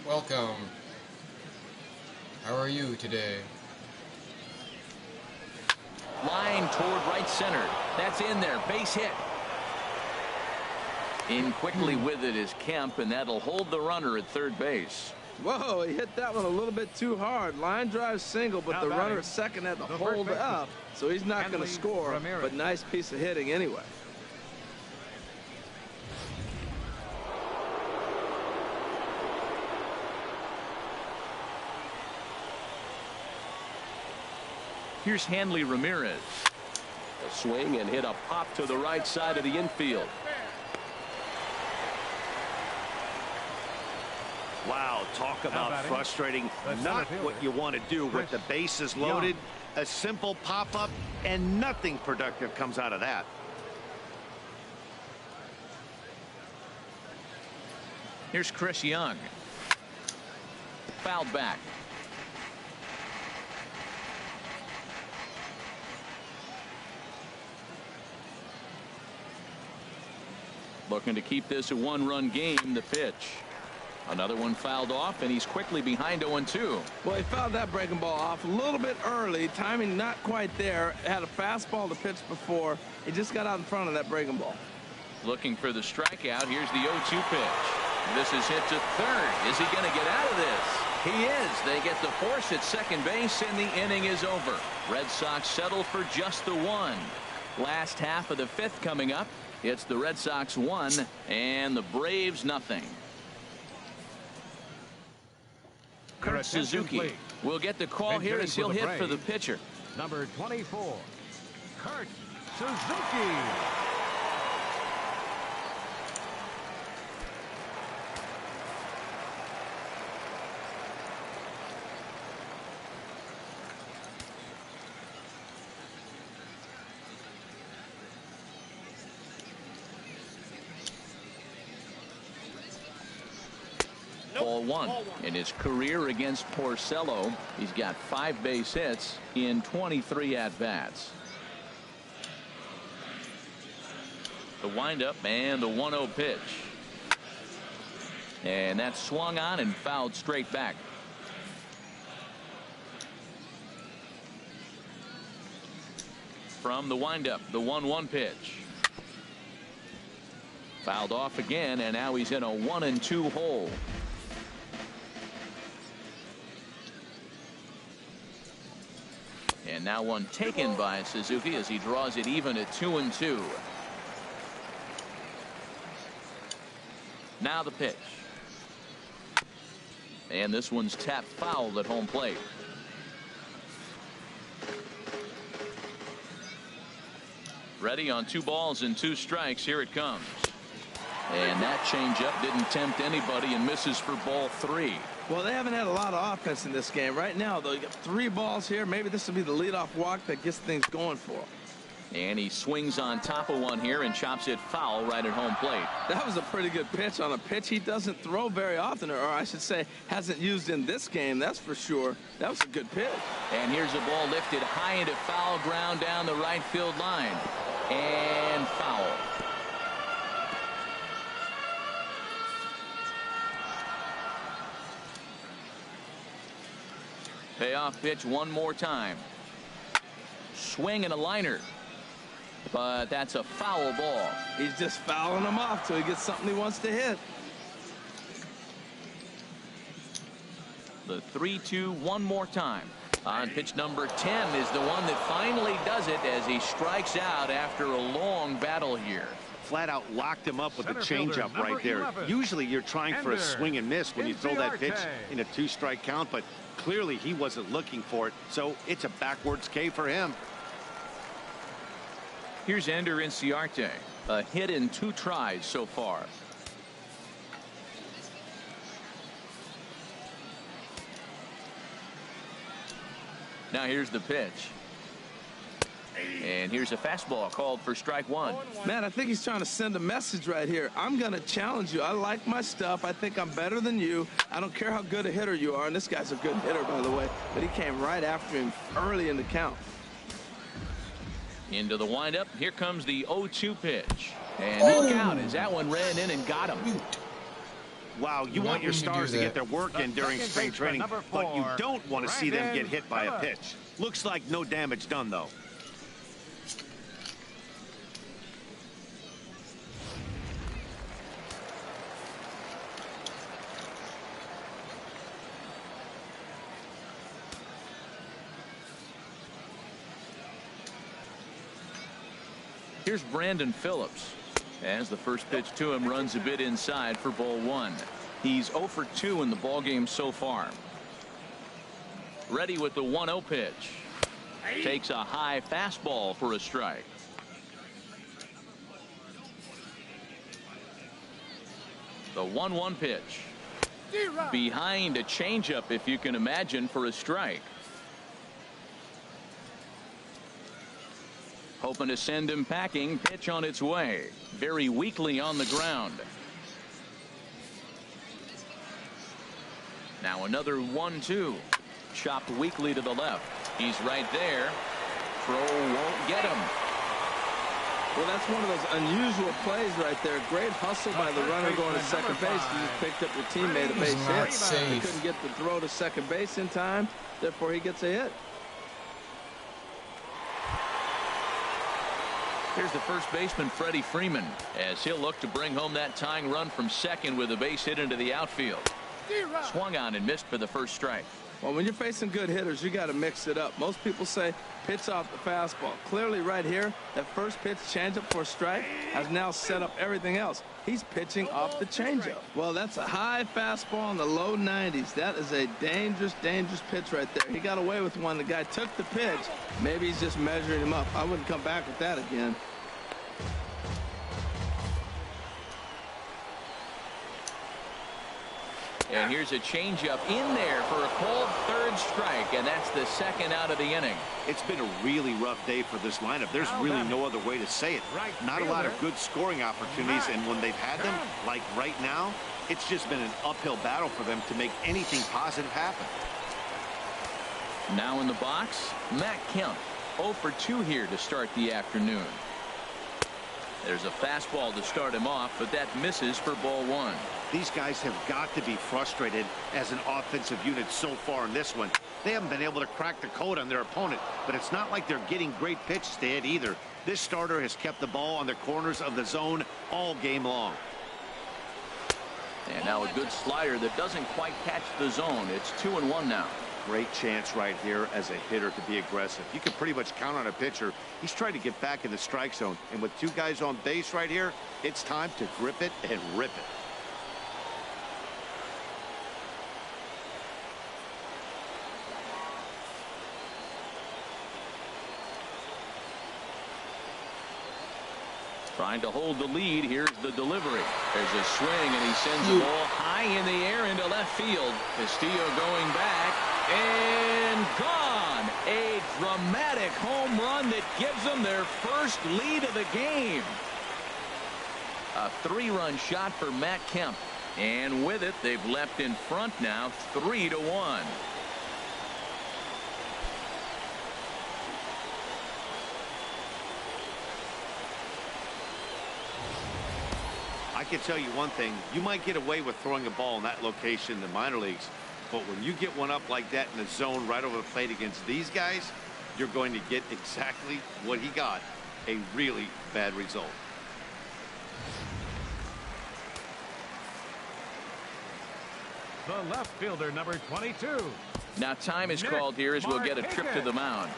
Welcome. How are you today? Line toward right center. That's in there. Base hit. In quickly with it is Kemp, and that'll hold the runner at third base. Whoa, he hit that one a little bit too hard. Line drive single, but the runner at second had to hold up, so he's not going to score, but nice piece of hitting anyway. Here's Hanley Ramirez. A swing and hit a pop to the right side of the infield. Wow, talk about frustrating. Not what you want to do with the bases loaded. A simple pop-up, and nothing productive comes out of that. Here's Chris Young. Fouled back. Looking to keep this a one-run game. The pitch. Another one fouled off, and he's quickly behind 0-2. Well, he fouled that breaking ball off a little bit early. Timing not quite there. Had a fastball to pitch before. He just got out in front of that breaking ball. Looking for the strikeout. Here's the 0-2 pitch. This is hit to third. Is he going to get out of this? He is. They get the force at second base, and the inning is over. Red Sox settle for just the one. Last half of the 5th coming up. It's the Red Sox 1 and the Braves 0. Your attention, Suzuki please. will get the call here as he'll hit for the pitcher. Number 24, Kurt Suzuki. Ball one. In his career against Porcello, he's got 5 base hits in 23 at-bats. The windup and the 1-0 pitch. And that's swung on and fouled straight back. From the windup, the 1-1 pitch. Fouled off again, and now he's in a 1-2 hole. And now one taken by Suzuki as he draws it even at 2-2. Now the pitch. And this one's tapped foul at home plate. Ready on 2 balls and 2 strikes. Here it comes. And that changeup didn't tempt anybody and misses for ball 3. Well, they haven't had a lot of offense in this game. Right now, though, you got 3 balls here. Maybe this will be the leadoff walk that gets things going for him. And he swings on top of one here and chops it foul right at home plate. That was a pretty good pitch on a pitch he doesn't throw very often, or I should say hasn't used in this game, that's for sure. That was a good pitch. And here's a ball lifted high into foul ground down the right field line. And foul. Payoff pitch one more time. Swing and a liner. But that's a foul ball. He's just fouling him off till he gets something he wants to hit. The 3-2 one more time. On pitch number 10 is the one that finally does it as he strikes out after a long battle here. Flat out locked him up with the Center fielder, changeup right number there. 11. Usually you're trying for a swing and miss when you throw that pitch Inciarte. in a 2-strike count, but clearly he wasn't looking for it, so it's a backwards K for him. Here's Ender Inciarte, a hit in 2 tries so far. Now here's the pitch. And here's a fastball called for strike 1. Man, I think he's trying to send a message right here. I'm going to challenge you. I like my stuff. I think I'm better than you. I don't care how good a hitter you are. And this guy's a good hitter, by the way. But he came right after him early in the count. Into the windup. Here comes the 0-2 pitch. And look out as that one ran in and got him. Wow, you want your stars to get their work in during spring training, but you don't want to see them get hit by a pitch. Looks like no damage done, though. Here's Brandon Phillips as the first pitch to him runs a bit inside for ball 1. He's 0 for 2 in the ballgame so far. Ready with the 1-0 pitch. Takes a high fastball for a strike. The 1-1 pitch. Behind a changeup, if you can imagine, for a strike. Hoping to send him packing. Pitch on its way. Very weakly on the ground. Now another 1-2. Chopped weakly to the left. He's right there. Throw won't get him. Well, that's one of those unusual plays right there. Great hustle by the runner going to second base. He just picked up your teammate a base hit. He couldn't get the throw to second base in time. Therefore, he gets a hit. Here's the first baseman, Freddie Freeman, as he'll look to bring home that tying run from second with a base hit into the outfield. Swung on and missed for the first strike. Well, when you're facing good hitters, you got to mix it up. Most people say pitch off the fastball. Clearly right here, that first pitch changeup for a strike has now set up everything else. He's pitching off the changeup. Well, that's a high fastball in the low 90s. That is a dangerous, dangerous pitch right there. He got away with one. The guy took the pitch. Maybe he's just measuring him up. I wouldn't come back with that again. And here's a changeup in there for a called third strike, and that's the second out of the inning. It's been a really rough day for this lineup. There's really no other way to say it. Not a lot of good scoring opportunities, and when they've had them, like right now, it's just been an uphill battle for them to make anything positive happen. Now in the box, Matt Kemp. 0 for 2 here to start the afternoon. There's a fastball to start him off, but that misses for ball 1. These guys have got to be frustrated as an offensive unit so far in this one. They haven't been able to crack the code on their opponent, but it's not like they're getting great pitches to hit either. This starter has kept the ball on the corners of the zone all game long. And now a good slider that doesn't quite catch the zone. It's 2-1 now. Great chance right here as a hitter to be aggressive. You can pretty much count on a pitcher. He's trying to get back in the strike zone. And with 2 guys on base right here, it's time to grip it and rip it. Trying to hold the lead. Here's the delivery. There's a swing, and he sends the ball high in the air into left field. Castillo going back and gone. A dramatic home run that gives them their first lead of the game. A 3-run shot for Matt Kemp, and with it, they've left in front now, 3-1. I can tell you one thing. You might get away with throwing a ball in that location in the minor leagues, but when you get one up like that in the zone right over the plate against these guys, you're going to get exactly what he got, a really bad result. The left fielder, number 22. Now time is called here as we'll get a trip to the mound.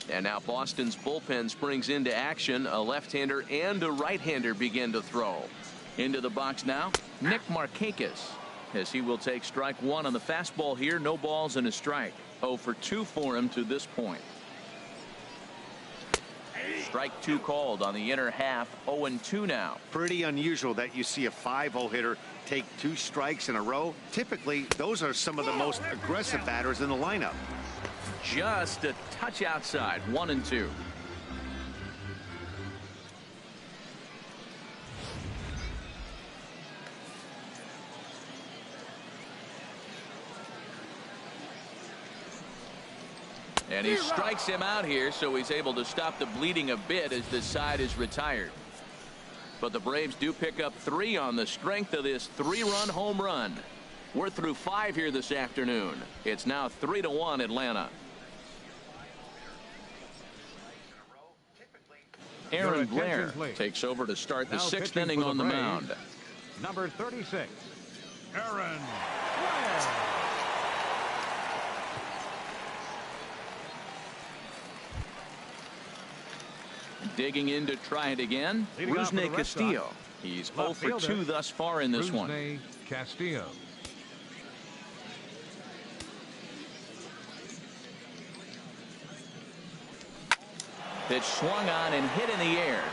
And now Boston's bullpen springs into action. A left-hander and a right-hander begin to throw. Into the box now, Nick Markakis, as he will take strike 1 on the fastball here. No balls and a strike. 0 for 2 for him to this point. Strike 2 called on the inner half. 0-2 now. Pretty unusual that you see a 5-0 hitter take 2 strikes in a row. Typically, those are some of the most aggressive batters in the lineup. Just a touch outside. 1-2. And he strikes him out here, so he's able to stop the bleeding a bit as the side is retired. But the Braves do pick up 3 on the strength of this 3-run home run. We're through 5 here this afternoon. It's now 3-1 Atlanta. Aaron Blair takes over to start the 6th inning on the mound. Number 36, Aaron Blair. Digging in to try it again, Rusney Castillo. He's 0 for 2 thus far in this one. Castillo. Pitch swung on and hit in the air.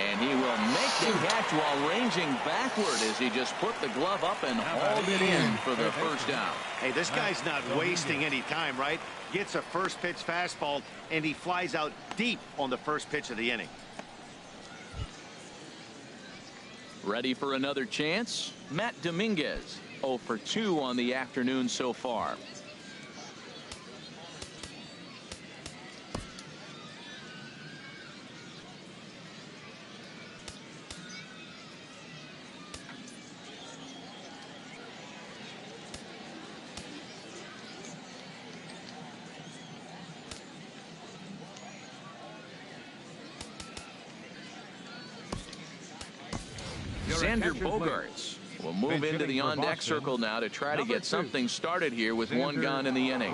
And he will make the catch while ranging backward as he just put the glove up and hauled it in for the first out. Hey, this guy's not wasting any time, right? Gets a first pitch fastball, and he flies out deep on the first pitch of the inning. Ready for another chance? Matt Dominguez. 0 for 2 on the afternoon so far. Xander Bogaerts will move into the on-deck circle now to try to get something started here with one gone in the inning.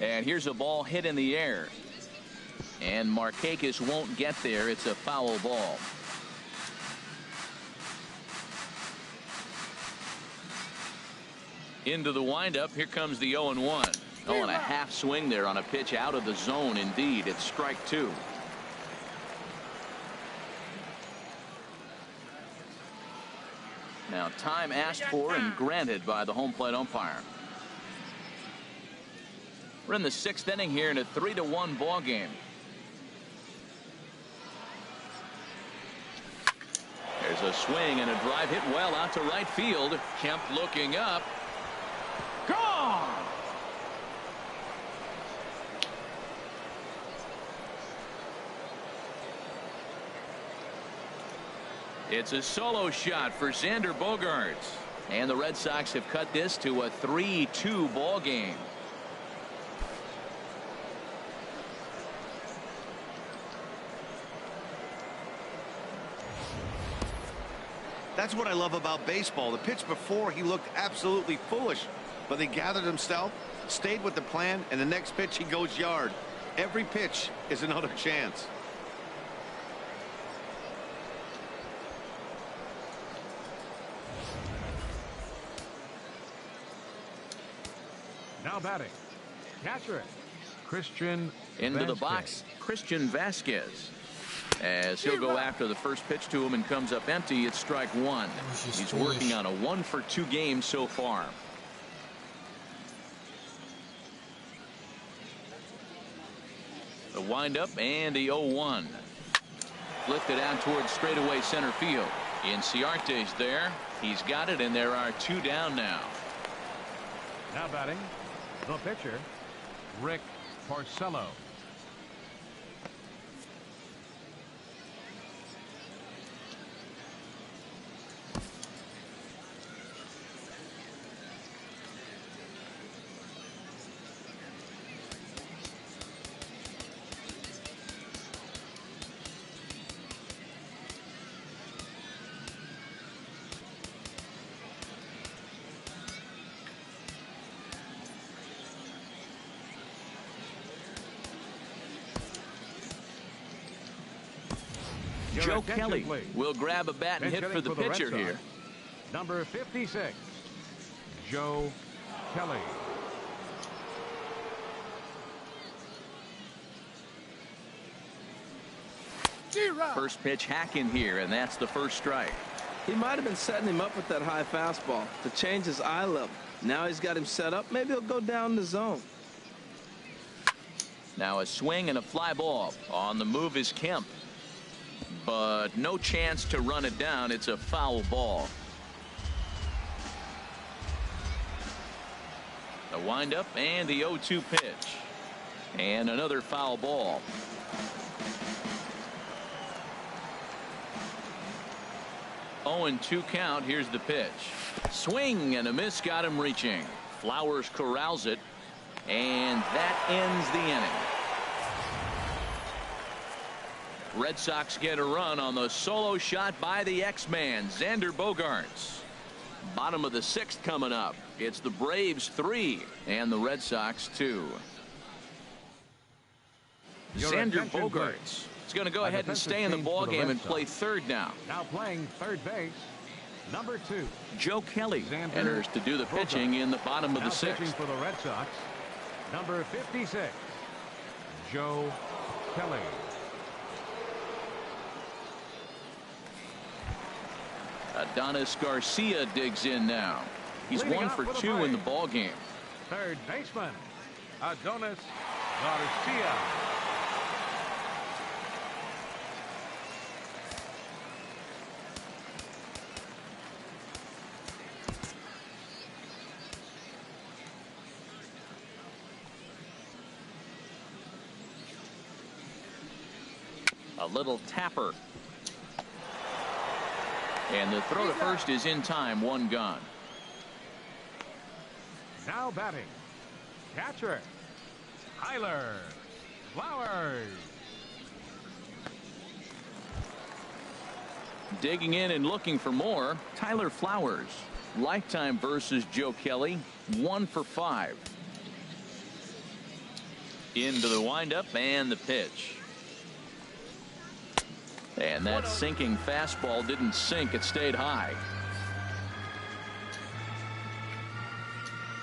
And here's a ball hit in the air. And Markakis won't get there. It's a foul ball. Into the windup. Here comes the 0-1. Oh, and a half swing there on a pitch out of the zone. Indeed, it's strike 2. Now, time asked for and granted by the home plate umpire. We're in the 6th inning here in a 3-1 ball game. There's a swing and a drive hit well out to right field. Kemp looking up. Gone! It's a solo shot for Xander Bogaerts. And the Red Sox have cut this to a 3-2 ball game. That's what I love about baseball. The pitch before, he looked absolutely foolish, but he gathered himself, stayed with the plan, and the next pitch he goes yard. Every pitch is another chance. Now batting, catcher, Christian Into the Vasquez. box, Christian Vasquez. As he'll go after the first pitch to him and comes up empty, it's strike 1. He's working on a 1 for 2 game so far. The windup and the 0-1. Lifted out towards straightaway center field. Inciarte's there. He's got it, and there are 2 down now. Now batting, the pitcher, Rick Porcello. Joe Kelly will grab a bat and hit for the pitcher here. Number 56, Joe Kelly. First pitch hacking here, and that's the first strike. He might have been setting him up with that high fastball to change his eye level. Now he's got him set up. Maybe he'll go down the zone. Now a swing and a fly ball. On the move is Kemp. But no chance to run it down. It's a foul ball. The windup and the 0-2 pitch. And another foul ball. Oh, and 2 count. Here's the pitch. Swing and a miss, got him reaching. Flowers corrals it. And that ends the inning. Red Sox get a run on the solo shot by the X-Man, Xander Bogaerts. Bottom of the 6th coming up. It's the Braves 3 and the Red Sox 2. Xander Bogaerts is going to go ahead and stay in the ball game and play third now. Now playing third base, number 2. Joe Kelly enters to do the pitching in the bottom of the 6th. Pitching for the Red Sox, number 56, Joe Kelly. Adonis Garcia digs in now. He's 1 for 2 in the ball game. Third baseman, Adonis Garcia. A little tapper. And the throw to first is in time. One gone. Now batting, catcher, Tyler Flowers. Digging in and looking for more, Tyler Flowers. Lifetime versus Joe Kelly, 1 for 5. Into the windup and the pitch. And that sinking fastball didn't sink, it stayed high.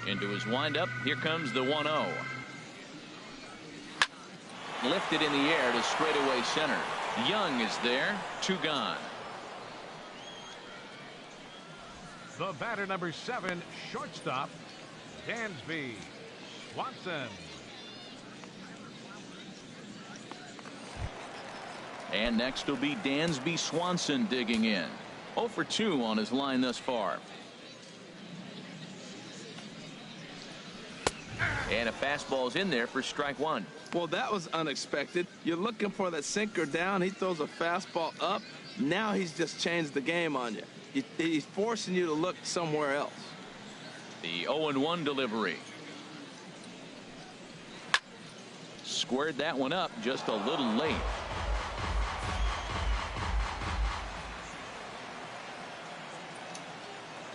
Into his windup, here comes the 1-0. Lifted in the air to straightaway center. Young is there, 2 gone. The batter, number 7, shortstop, Dansby Swanson. And next will be Dansby Swanson digging in. 0 for 2 on his line thus far. And a fastball's in there for strike 1. Well, that was unexpected. You're looking for that sinker down. He throws a fastball up. Now he's just changed the game on you. He's forcing you to look somewhere else. The 0-1 delivery. Squared that one up just a little late.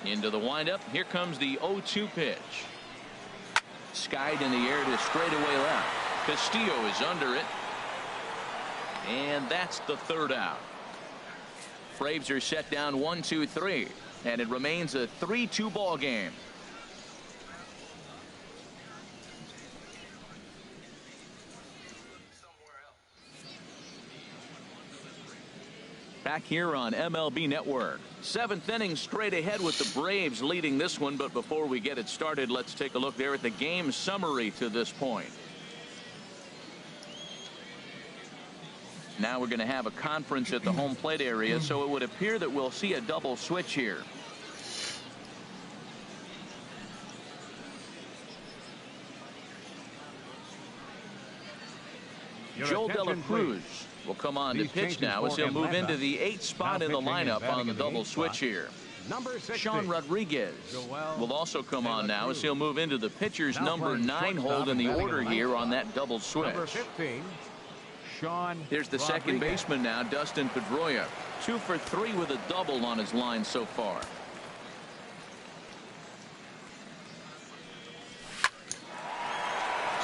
Into the windup. Here comes the 0-2 pitch. Skied in the air to straightaway left. Castillo is under it. And that's the 3rd out. Braves are set down 1-2-3. And it remains a 3-2 ball game. Back here on MLB Network. 7th inning straight ahead with the Braves leading this one. But before we get it started, let's take a look there at the game summary to this point. Now we're going to have a conference at the home plate area, so it would appear that we'll see a double switch here. Joel De La Cruz will come on to pitch now as he'll move into the 8th spot in the lineup on the double switch here. Sean Rodriguez will also come on now as he'll move into the pitcher's number 9 hold in the order here on that double switch. Here's the second baseman now, Dustin Pedroia. 2 for 3 with a double on his line so far.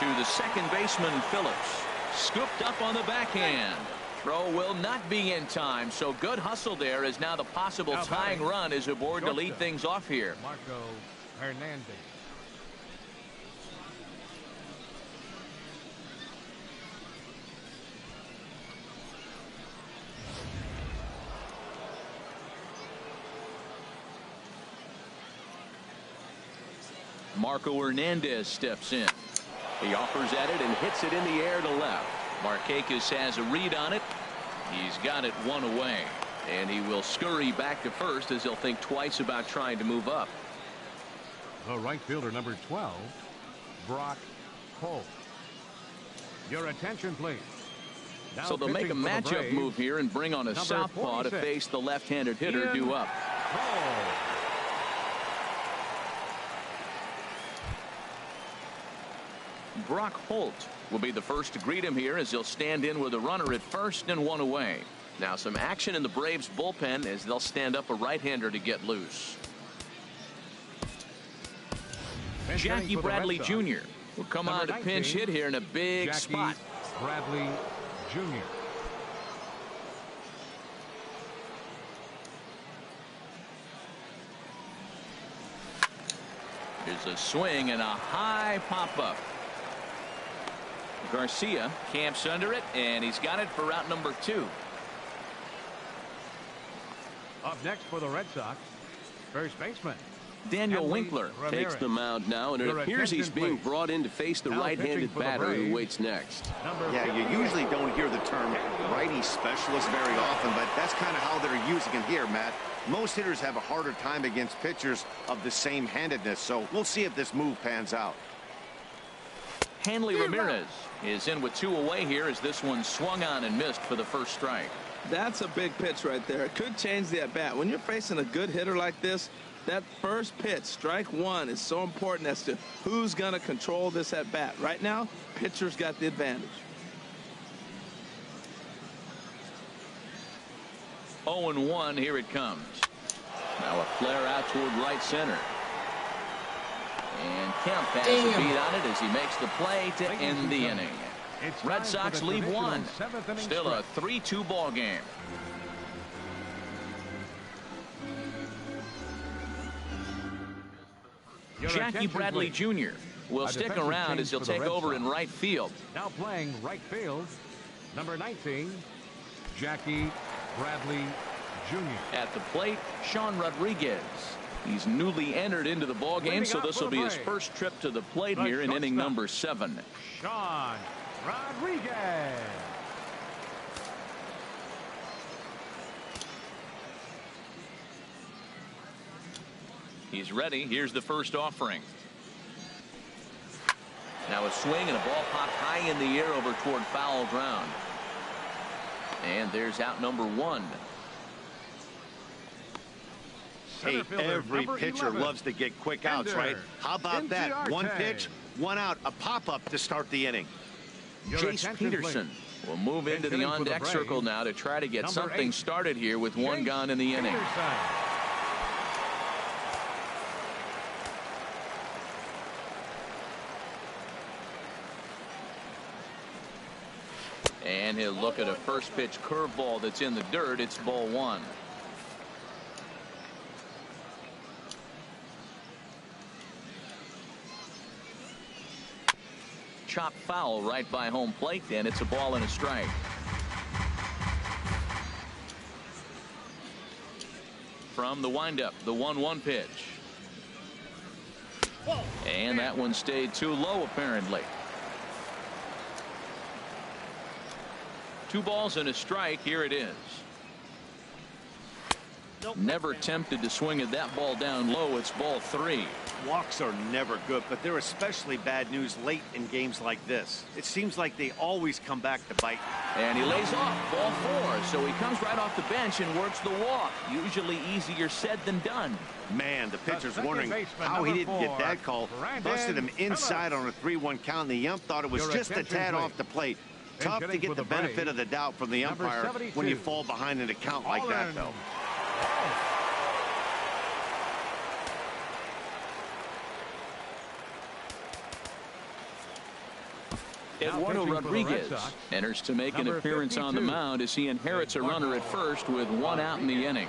To the second baseman, Phillips. Scooped up on the backhand. Throw will not be in time, so good hustle there as now the possible tying run is aboard to lead things off here. Marco Hernandez. Marco Hernandez steps in. He offers at it and hits it in the air to left. Markakis has a read on it. He's got it 1 away. And he will scurry back to first as he'll think twice about trying to move up. The right fielder, number 12, Brock Holt. Your attention, please. Now So they'll make a matchup move here and bring on a southpaw to face the left-handed hitter due up. Brock Holt will be the first to greet him here as he'll stand in with a runner at first and 1 away. Now some action in the Braves bullpen as they'll stand up a right-hander to get loose. Jackie Bradley Jr. will come on to pinch hit here in a big spot. Bradley Jr. Here's a swing and a high pop-up. Garcia camps under it, and he's got it for route number 2. Up next for the Red Sox, first baseman Daniel Henley Winkler Ramirez. Takes the mound now, and it Your appears he's attention, being please. brought in to face the Now pitching right-handed for the batter who Braves, waits next. number Yeah, you 58. usually don't hear the term righty specialist very often, but that's kind of how they're using him here, Matt. Most hitters have a harder time against pitchers of the same handedness, so we'll see if this move pans out. Hanley Ramirez is in with 2 away here as this one swung on and missed for the first strike. That's a big pitch right there. It could change the at-bat. When you're facing a good hitter like this, that first pitch, strike 1, is so important as to who's going to control this at-bat. Right now, pitcher's got the advantage. 0-1, here it comes. Now a flare out toward right center. And Kemp has a beat on it as he makes the play to end the inning. It's Red time Sox for the lead traditional 1. seventh inning Still a stretch. 3-2 ball game. Your Jackie attention, Bradley please. Jr. will A stick defensive around change as he'll for the take Red over in Sox. right field. Now playing right field, number 19, Jackie Bradley Jr. At the plate, Sean Rodriguez. He's newly entered into the ball game, Leading so off this for will the be his Braves, first trip to the plate the here in inning shortstop, number 7. Sean Rodriguez. He's ready. Here's the first offering. Now a swing and a ball popped high in the air over toward foul ground. And there's out number 1. Hey, Center fielder, every number pitcher 11, loves to get quick outs, Ender right? How about that? Inciarte. One pitch, 1 out, a pop-up to start the inning. Your Jace attention, Peterson please. will move into the Inning for the on-deck Braves, circle now to try to get number something 8, started here with 1 Jace gone in the inning. Peterson. And he'll look at a first pitch curveball that's in the dirt. It's ball 1. Chop foul right by home plate, and it's a ball and a strike. From the windup, the 1-1 pitch. And that one stayed too low, apparently. 2 balls and a strike. Here it is. Never tempted to swing at that ball down low. It's ball 3. Walks are never good, but they're especially bad news late in games like this. It seems like they always come back to bite. And he lays off, ball 4. So he comes right off the bench and works the walk. Usually easier said than done. Man, the pitcher's second wondering baseman, how he number didn't get 4, that call. Brandon Busted him inside Phillips. on a 3-1 count, and the ump thought it was Your just a attention, tad please. off the plate. Tough to hitting get for the the benefit Braves, of the doubt from the number umpire when you 72, fall behind in a count like that, Allen. though. Eduardo pitching for the Red Rodriguez Sox, enters to make an number appearance on the 52, mound as he inherits a runner at first with 1 out in the inning.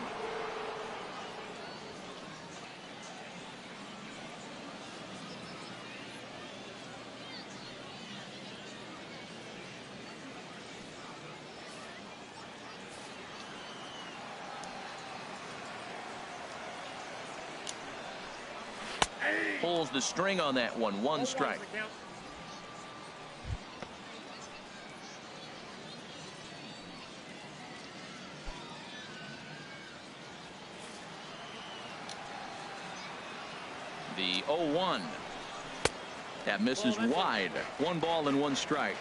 Pulls the string on that one. 1 strike. The 0-1. That misses wide. 1 ball and 1 strike.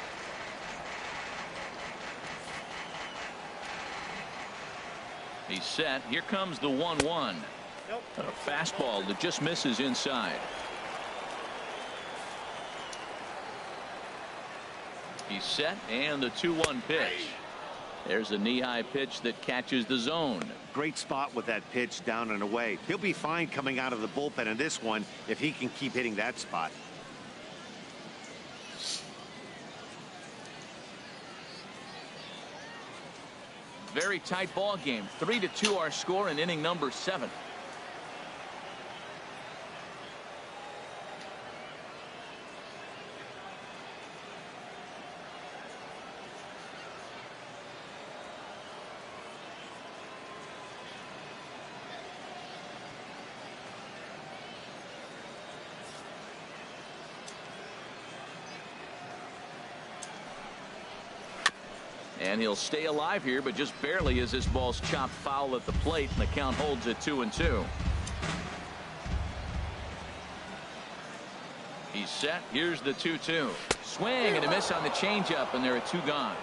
He's set. Here comes the 1-1. A fastball that just misses inside. He's set, and the 2-1 pitch. There's a knee-high pitch that catches the zone. Great spot with that pitch down and away. He'll be fine coming out of the bullpen in this one if he can keep hitting that spot. Very tight ball game. 3-2 our score in inning number 7. And he'll stay alive here, but just barely as this ball's chopped foul at the plate, and the count holds at 2-2. He's set. Here's the 2-2. Swing and a miss on the changeup, and there are 2 gone.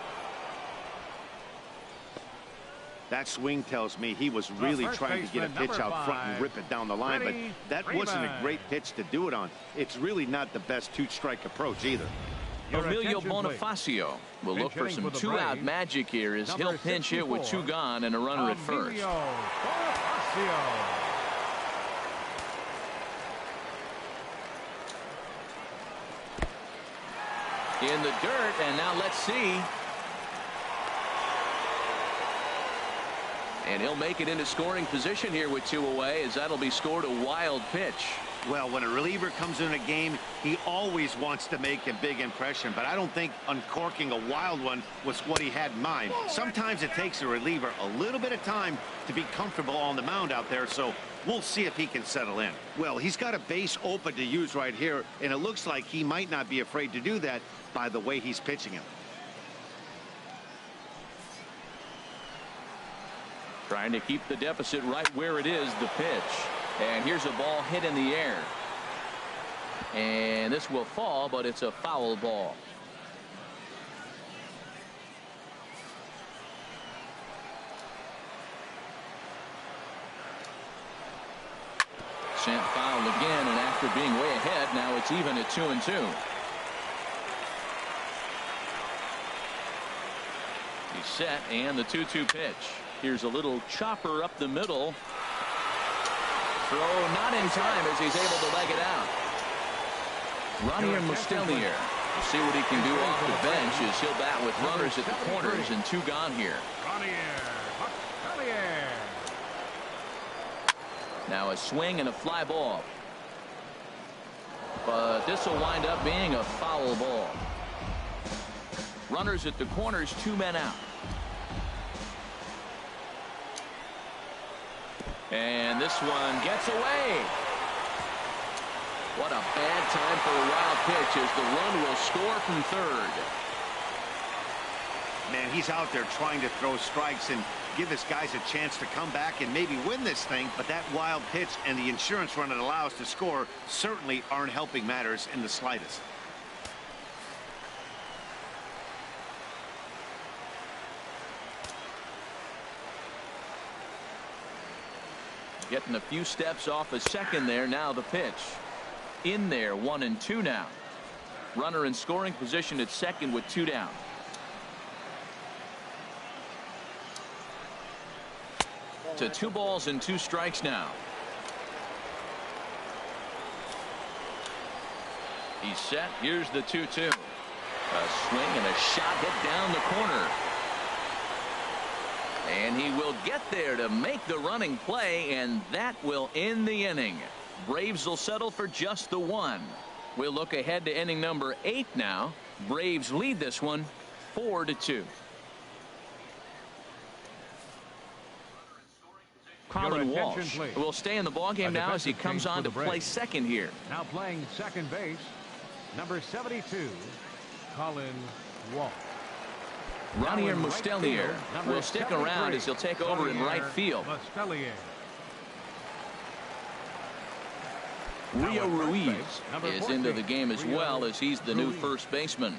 That swing tells me he was really trying to get a pitch out front and rip it down the line, but that wasn't a great pitch to do it on. It's really not the best 2-strike approach either. Emilio Bonifacio will look for some 2-out magic here as he'll pinch hit with 2 gone and a runner at first. In the dirt, and now let's see. And he'll make it into scoring position here with 2 away, as that'll be scored a wild pitch. Well, when a reliever comes in a game, he always wants to make a big impression, but I don't think uncorking a wild one was what he had in mind. Sometimes it takes a reliever a little bit of time to be comfortable on the mound out there, so we'll see if he can settle in. Well, he's got a base open to use right here, and it looks like he might not be afraid to do that by the way he's pitching him. Trying to keep the deficit right where it is, the pitch. And here's a ball hit in the air. And this will fall, but it's a foul ball. Sent foul again, and after being way ahead, now it's even at 2-2. He's set, and the 2-2 pitch. Here's a little chopper up the middle. Throw not in time as he's able to leg it out. Ronier Mustelier. We'll see what he can do off the bench as he'll bat with runners at the corners and 2 gone here. Now a swing and a fly ball. But this will wind up being a foul ball. Runners at the corners, 2 men out. And this one gets away. What a bad time for a wild pitch as the run will score from third. Man, he's out there trying to throw strikes and give his guys a chance to come back and maybe win this thing, but that wild pitch and the insurance run it allows to score certainly aren't helping matters in the slightest. Getting a few steps off a second there. Now the pitch. In there, 1-2 now. Runner in scoring position at second with 2 down. To 2 balls and 2 strikes now. He's set. Here's the 2-2. A swing and a shot hit down the corner. And he will get there to make the running play, and that will end the inning. Braves will settle for just the 1. We'll look ahead to inning number 8 now. Braves lead this one 4-2. Colin Walsh will stay in the ballgame now as he comes on to play second here. Now playing second base, number 72, Colin Walsh. Ronier Mustelier will stick around as he'll take over in right field. Rio Ruiz is into the game as well as he's the new first baseman.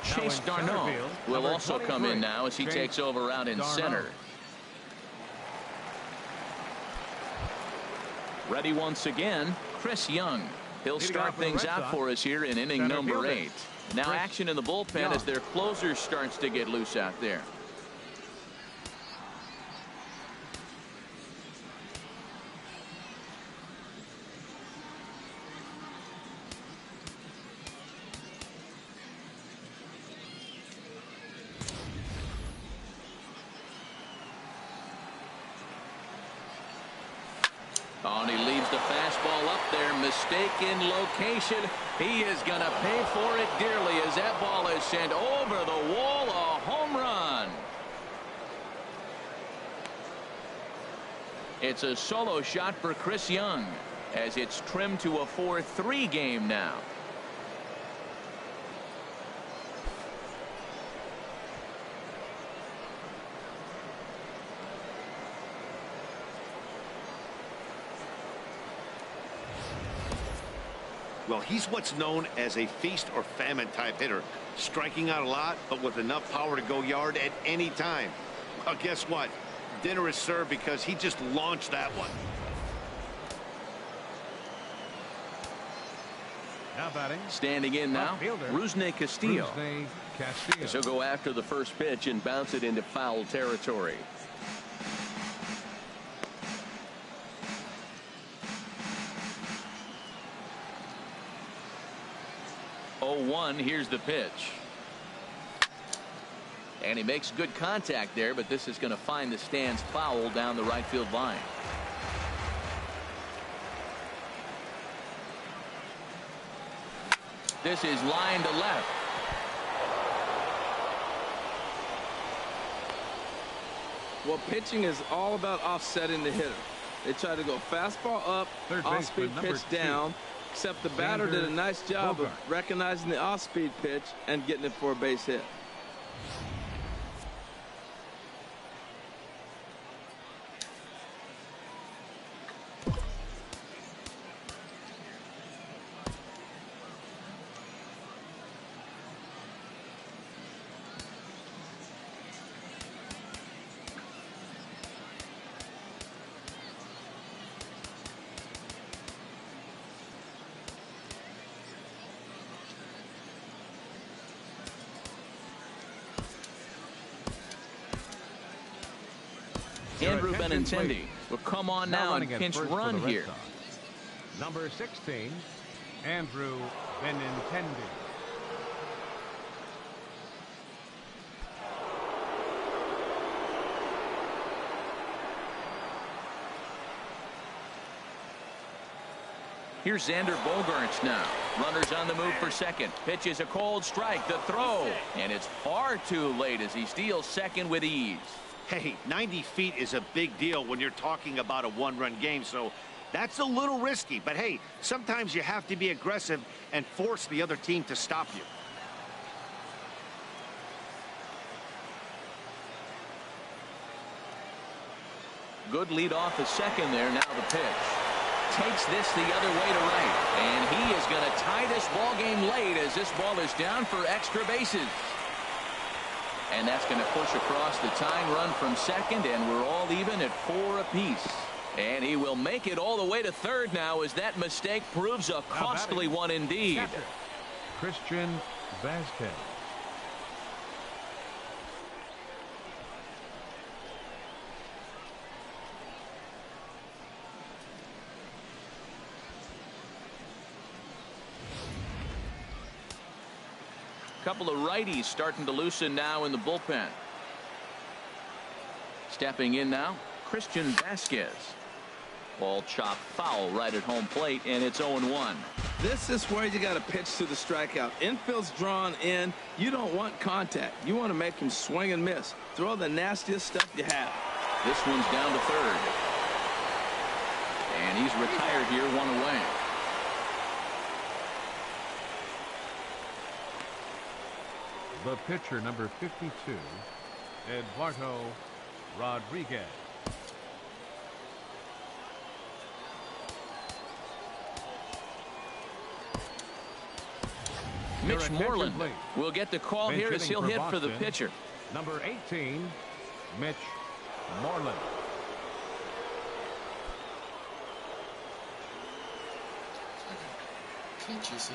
Chase Darno will also come in now as he takes over out in center. Ready once again, Chris Young. He'll start things out for us here in inning number 8. Now action in the bullpen as their closer starts to get loose out there. Oh, and he leaves the fastball up there. Mistaken location. He is going to pay for it dearly as that ball is sent over the wall. A home run. It's a solo shot for Chris Young as it's trimmed to a 4-3 game now. Well, he's what's known as a feast or famine type hitter, striking out a lot, but with enough power to go yard at any time. Well, guess what? Dinner is served because he just launched that one. Now batting. Standing in now, Rusney Castillo. Rusney Castillo. So go after the first pitch and bounce it into foul territory. 0-1. Here's the pitch. And he makes good contact there, but this is going to find the stands foul down the right field line. This is line to left. Well, pitching is all about offsetting the hitter. They try to go fastball up, off-speed pitch down, except the batter did a nice job of recognizing the off-speed pitch and getting it for a base hit. Andrew Benintendi will come on now and pinch run here. Number 16, Andrew Benintendi. Here's Xander Bogaerts now. Runners on the move for second. Pitches a cold strike. The throw. And it's far too late as he steals second with ease. Hey, 90 feet is a big deal when you're talking about a one-run game, so that's a little risky. But hey, sometimes you have to be aggressive and force the other team to stop you. Good lead off the second there. Now the pitch. Takes this the other way to right. And he is going to tie this ball game late as this ball is down for extra bases. And that's going to push across the tying run from second, and we're all even at 4 apiece. And he will make it all the way to third now as that mistake proves a costly one indeed. Catcher, Christian Vasquez. Couple of righties starting to loosen now in the bullpen. Stepping in now, Christian Vasquez. Ball chopped foul right at home plate, and it's 0-1. This is where you got to pitch to the strikeout. Infield's drawn in. You don't want contact. You want to make him swing and miss. Throw the nastiest stuff you have. This one's down to third. And he's retired here, 1 away. The pitcher, number 52, Eduardo Rodriguez. Mitch Moreland will get the call here as he'll hit for the pitcher. Number 18, Mitch Moreland. Can't you see?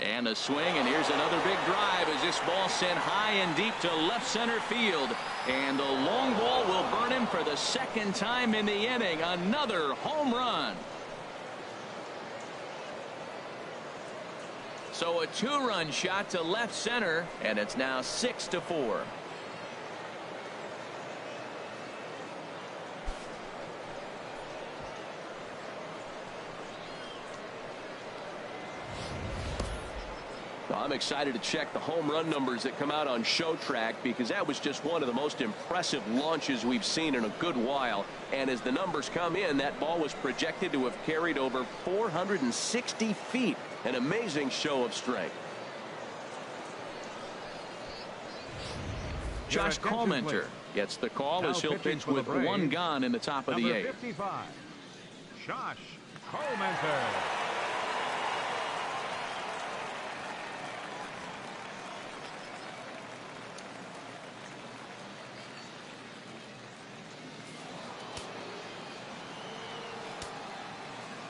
And a swing, and here's another big drive as this ball sent high and deep to left center field. And the long ball will burn him for the second time in the inning. Another home run. So a 2-run shot to left center, and it's now 6-4. I'm excited to check the home run numbers that come out on Show Track, because that was just one of the most impressive launches we've seen in a good while. And as the numbers come in, that ball was projected to have carried over 460 feet. An amazing show of strength. Josh Collmenter gets the call as he'll pitch with 1 gone in the top of the 8th. 55, Josh Colmenter.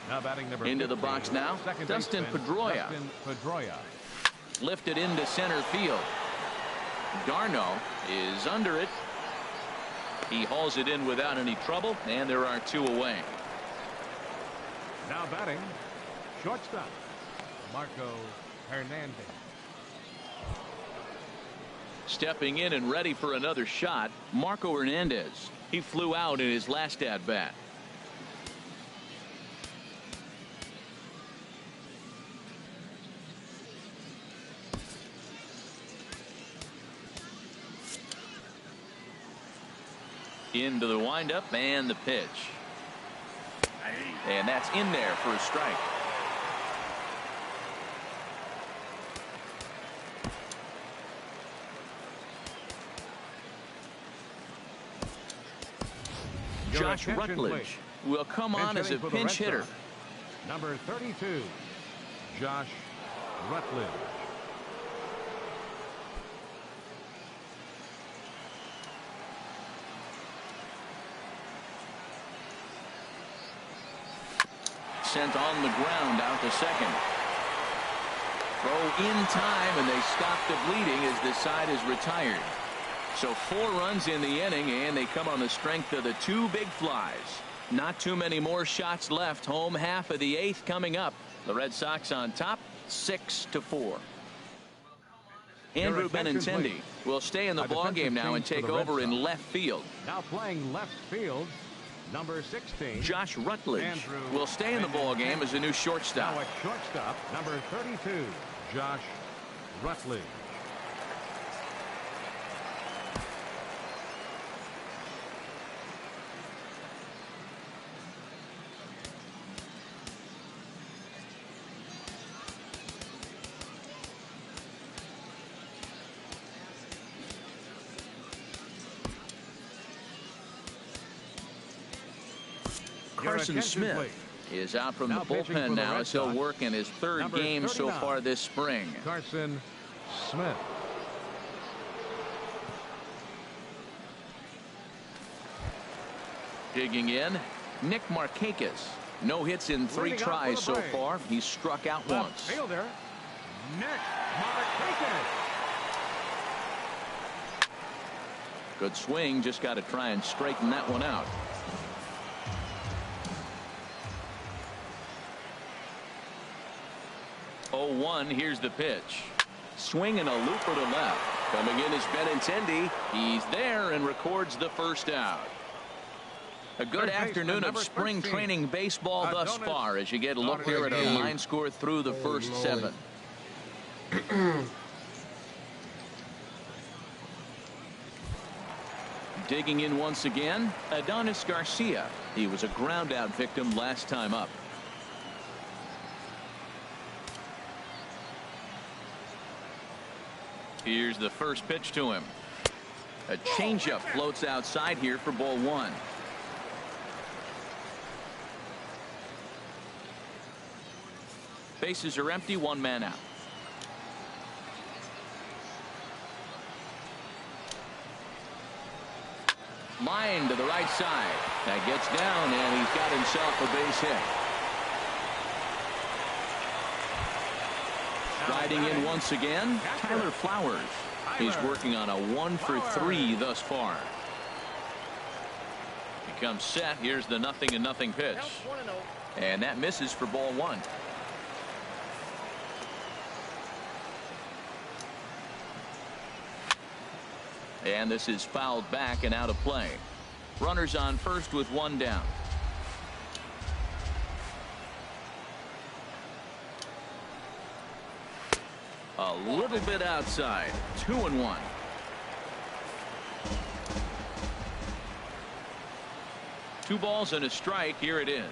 Now batting number Into the 50, box now, second Dustin baseman, Pedroia. Dustin Pedroia. Lifted into center field. Darno is under it. He hauls it in without any trouble, and there are 2 away. Now batting, shortstop, Marco Hernandez. Stepping in and ready for another shot, Marco Hernandez. He flew out in his last at-bat. Into the windup and the pitch. And that's in there for a strike. Josh Rutledge will come on as a pinch hitter. Number 32, Josh Rutledge. Sent on the ground out to second. Throw in time, and they stop the bleeding as the side is retired. So 4 runs in the inning, and they come on the strength of the 2 big flies. Not too many more shots left. Home half of the 8th coming up. The Red Sox on top, 6-4. Andrew Benintendi will stay in the ballgame now and take over in left field. Now playing left field, number 16. Josh Rutledge will stay in the ballgame as a new shortstop. Now at shortstop, number 32, Josh Rutledge. Carson Smith is out from the bullpen now as he'll work in his 3rd game so far this spring. Carson Smith. Digging in, Nick Markakis. No hits in 3 tries so far. He's struck out once. Fielder, Nick Markakis. Good swing, just got to try and straighten that one out. Oh, 1, here's the pitch. Swing and a looper to left. Coming in is Benintendi. He's there and records the first out. A good afternoon of spring training baseball thus far as you get a look here at our line score through the first 7. Digging in once again, Adonis Garcia. He was a ground out victim last time up. Here's the first pitch to him. A changeup floats outside here for ball 1. Bases are empty, 1 man out. Line to the right side. That gets down, and he's got himself a base hit. Riding in once again, Tyler Flowers. He's working on a 1 for 3 thus far. He comes set. Here's the 0-0 pitch. And that misses for ball 1. And this is fouled back and out of play. Runners on first with 1 down. A little bit outside. 2-1. Two balls and a strike. Here it is.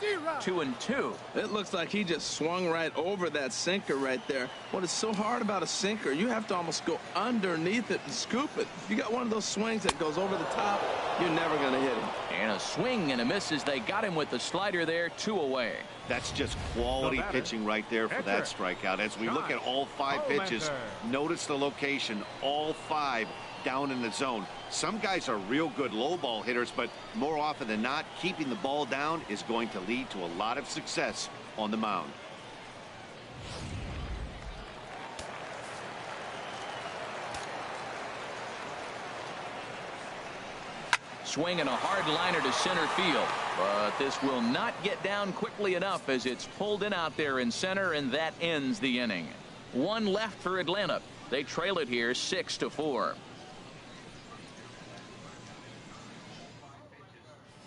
2-2. It looks like he just swung right over that sinker right there. What is so hard about a sinker, you have to almost go underneath it and scoop it. If you got one of those swings that goes over the top, you're never going to hit him. And a swing and a miss as they got him with the slider there, 2 away. That's just quality pitching right there for that strikeout. As we look at all 5 pitches, notice the location, all 5 down in the zone. Some guys are real good low ball hitters, but more often than not, keeping the ball down is going to lead to a lot of success on the mound. Swing and a hard liner to center field, but this will not get down quickly enough as it's pulled in out there in center, and that ends the inning. 1 left for Atlanta. They trail it here 6-4.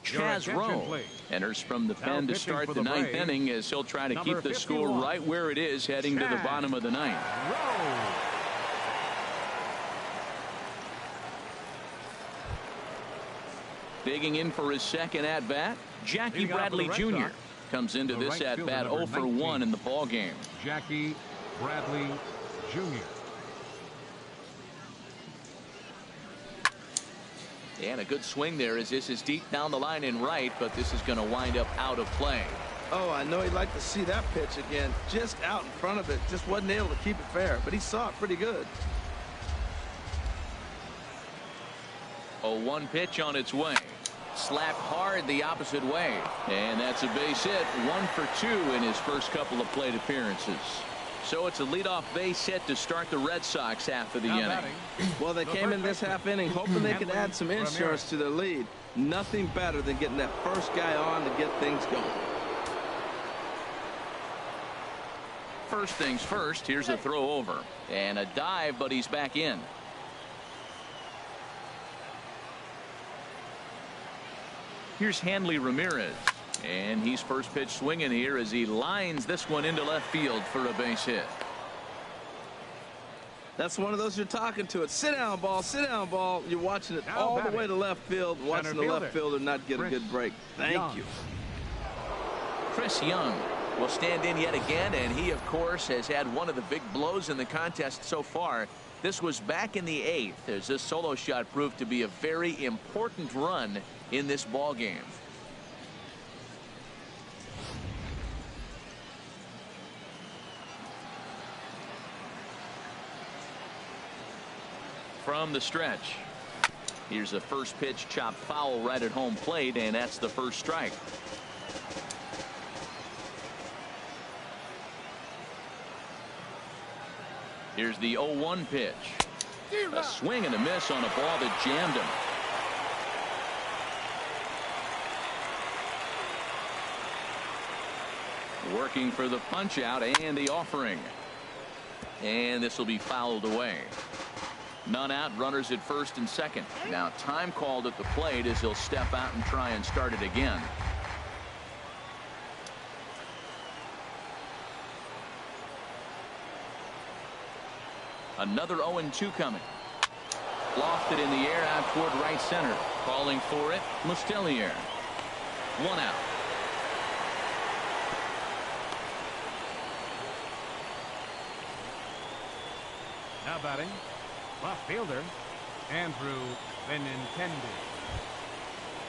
Chaz Rowe enters from the pen to start the 9th inning as he'll try to keep the score right where it is heading to the bottom of the 9th. Digging in for his second at-bat, Jackie Bradley Jr. comes into this at-bat 0 for 1 in the ball game. Jackie Bradley Jr. And a good swing there as this is deep down the line in right, but this is going to wind up out of play. Oh, I know he'd like to see that pitch again. Just out in front of it. Just wasn't able to keep it fair, but he saw it pretty good. 0-1 pitch on its way. Slapped hard the opposite way. And that's a base hit. 1 for 2 in his first couple of plate appearances. So it's a leadoff base hit to start the Red Sox after the inning. Well, they came in this half inning hoping they could add some insurance to their lead. Nothing better than getting that first guy on to get things going. First things first, here's a throw over. And a dive, but he's back in. Here's Hanley Ramirez, and he's first pitch swinging here as he lines this one into left field for a base hit. That's one of those you're talking to. It's sit down ball, sit down ball. You're watching it all the way to left field, watching the left fielder not get a good break. Thank you. Chris Young will stand in yet again, and he, of course, has had one of the big blows in the contest so far. This was back in the 8th as this solo shot proved to be a very important run in this ball game. From the stretch, here's a first pitch chopped foul right at home plate, and that's the first strike. Here's the 0-1 pitch. A swing and a miss on a ball that jammed him. Working for the punch out and the offering. And this will be fouled away. None out, runners at first and second. Now time called at the plate as he'll step out and try and start it again. Another 0-2 coming. Lofted in the air out toward right center. Calling for it, Mustellier. 1 out. Now batting, left fielder, Andrew Benintendi.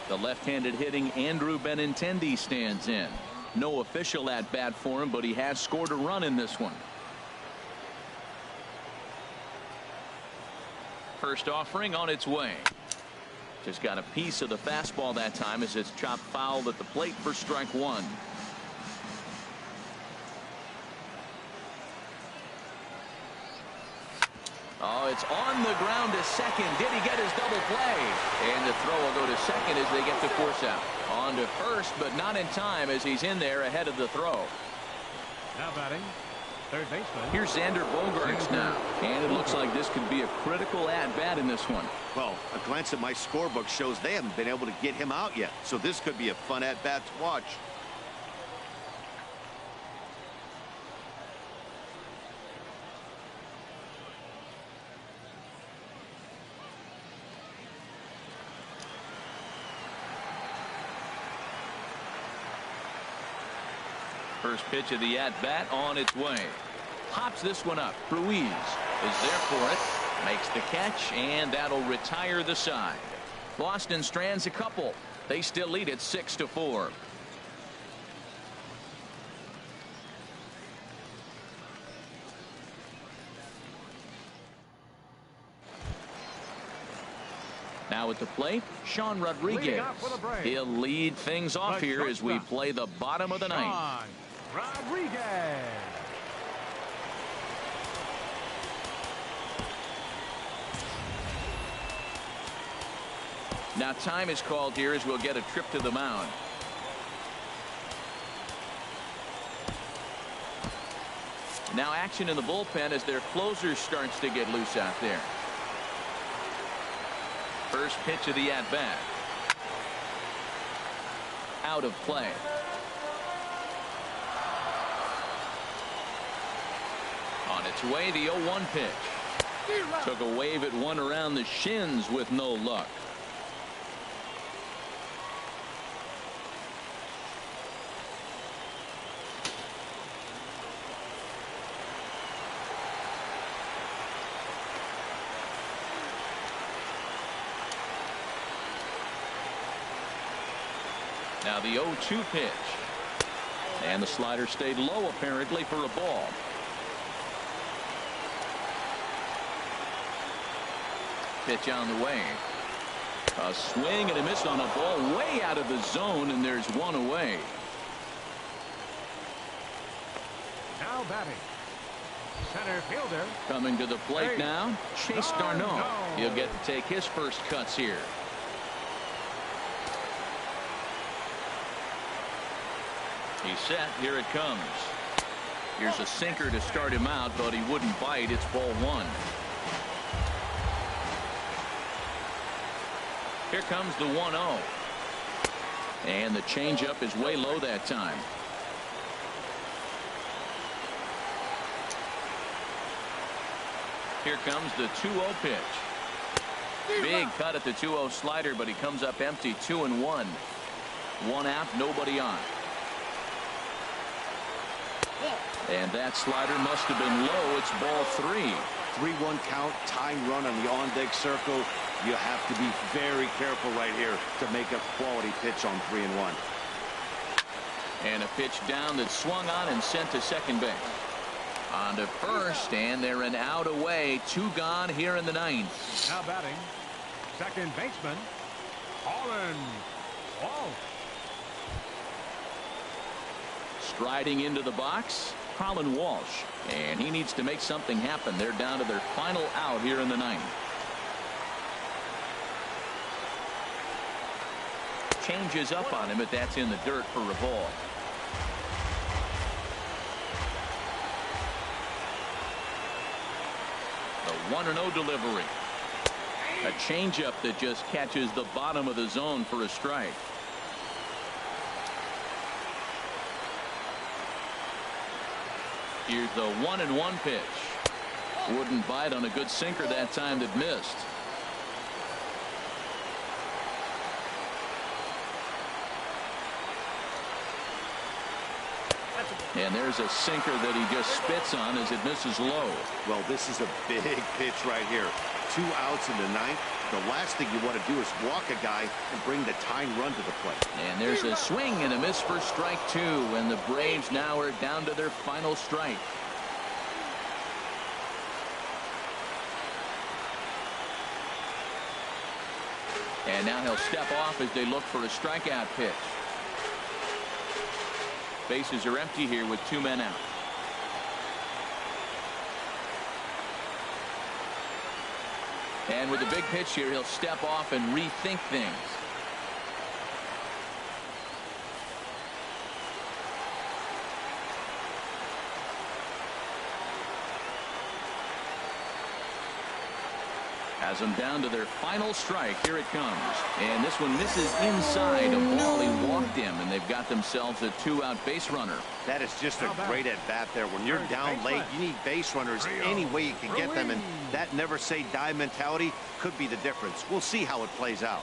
The left-handed hitting Andrew Benintendi stands in. No official at bat for him, but he has scored a run in this one. First offering on its way. Just got a piece of the fastball that time as it's chopped foul at the plate for strike 1. Oh, it's on the ground to second. Did he get his double play? And the throw will go to second as they get the force out. On to first, but not in time as he's in there ahead of the throw. Now batting, third baseman. Here's Xander Bogaerts now. And it looks like this could be a critical at-bat in this one. Well, a glance at my scorebook shows they haven't been able to get him out yet. So this could be a fun at-bat to watch. First pitch of the at-bat on its way. Pops this one up. Ruiz is there for it. Makes the catch, and that'll retire the side. Boston strands a couple. They still lead it 6-4. Now at the plate, Sean Rodriguez. He'll lead things off here as we play the bottom of the ninth. Rodriguez. Now time is called here as we'll get a trip to the mound. Now action in the bullpen as their closer starts to get loose out there. First pitch of the at-bat. Out of play. On its way, the 0-1 pitch. Took a wave at one around the shins with no luck. Now the 0-2 pitch. And the slider stayed low apparently for a ball. Pitch on the way. A swing and a miss on a ball way out of the zone, and there's one away. Now batting. Center fielder. Coming to the plate now, Chase Darno. He'll get to take his first cuts here. He's set. Here it comes. Here's a sinker to start him out, but he wouldn't bite. It's ball one. Here comes the 1-0. And the changeup is way low that time. Here comes the 2-0 pitch. Big cut at the 2-0 slider, but he comes up empty. 2-1. One out, nobody on. And that slider must have been low. It's ball three. 3-1 count, tying run on the on-deck circle. You have to be very careful right here to make a quality pitch on 3-1. And a pitch down that swung on and sent to second base. On to first, and they're an out away. Two gone here in the ninth. Now batting, second baseman, Colin Walsh. Striding into the box, Colin Walsh. And he needs to make something happen. They're down to their final out here in the ninth. Changes up on him, but that's in the dirt for a ball. The 1-0 delivery. A changeup that just catches the bottom of the zone for a strike. Here's the 1-1 pitch. Wouldn't bite on a good sinker that time that missed. And there's a sinker that he just spits on as it misses low. Well, this is a big pitch right here. 2 outs in the ninth. The last thing you want to do is walk a guy and bring the tying run to the plate. And there's a swing and a miss for strike two. And the Braves now are down to their final strike. And now he'll step off as they look for a strikeout pitch. Bases are empty here with 2 men out. And with a big pitch here, he'll step off and rethink things. Has them down to their final strike. Here it comes. And this one misses inside a ball. He walked him, and they've got themselves a 2-out base runner. That is just a great at-bat there. When you're down late, you need base runners any way you can get them, and that never-say-die mentality could be the difference. We'll see how it plays out.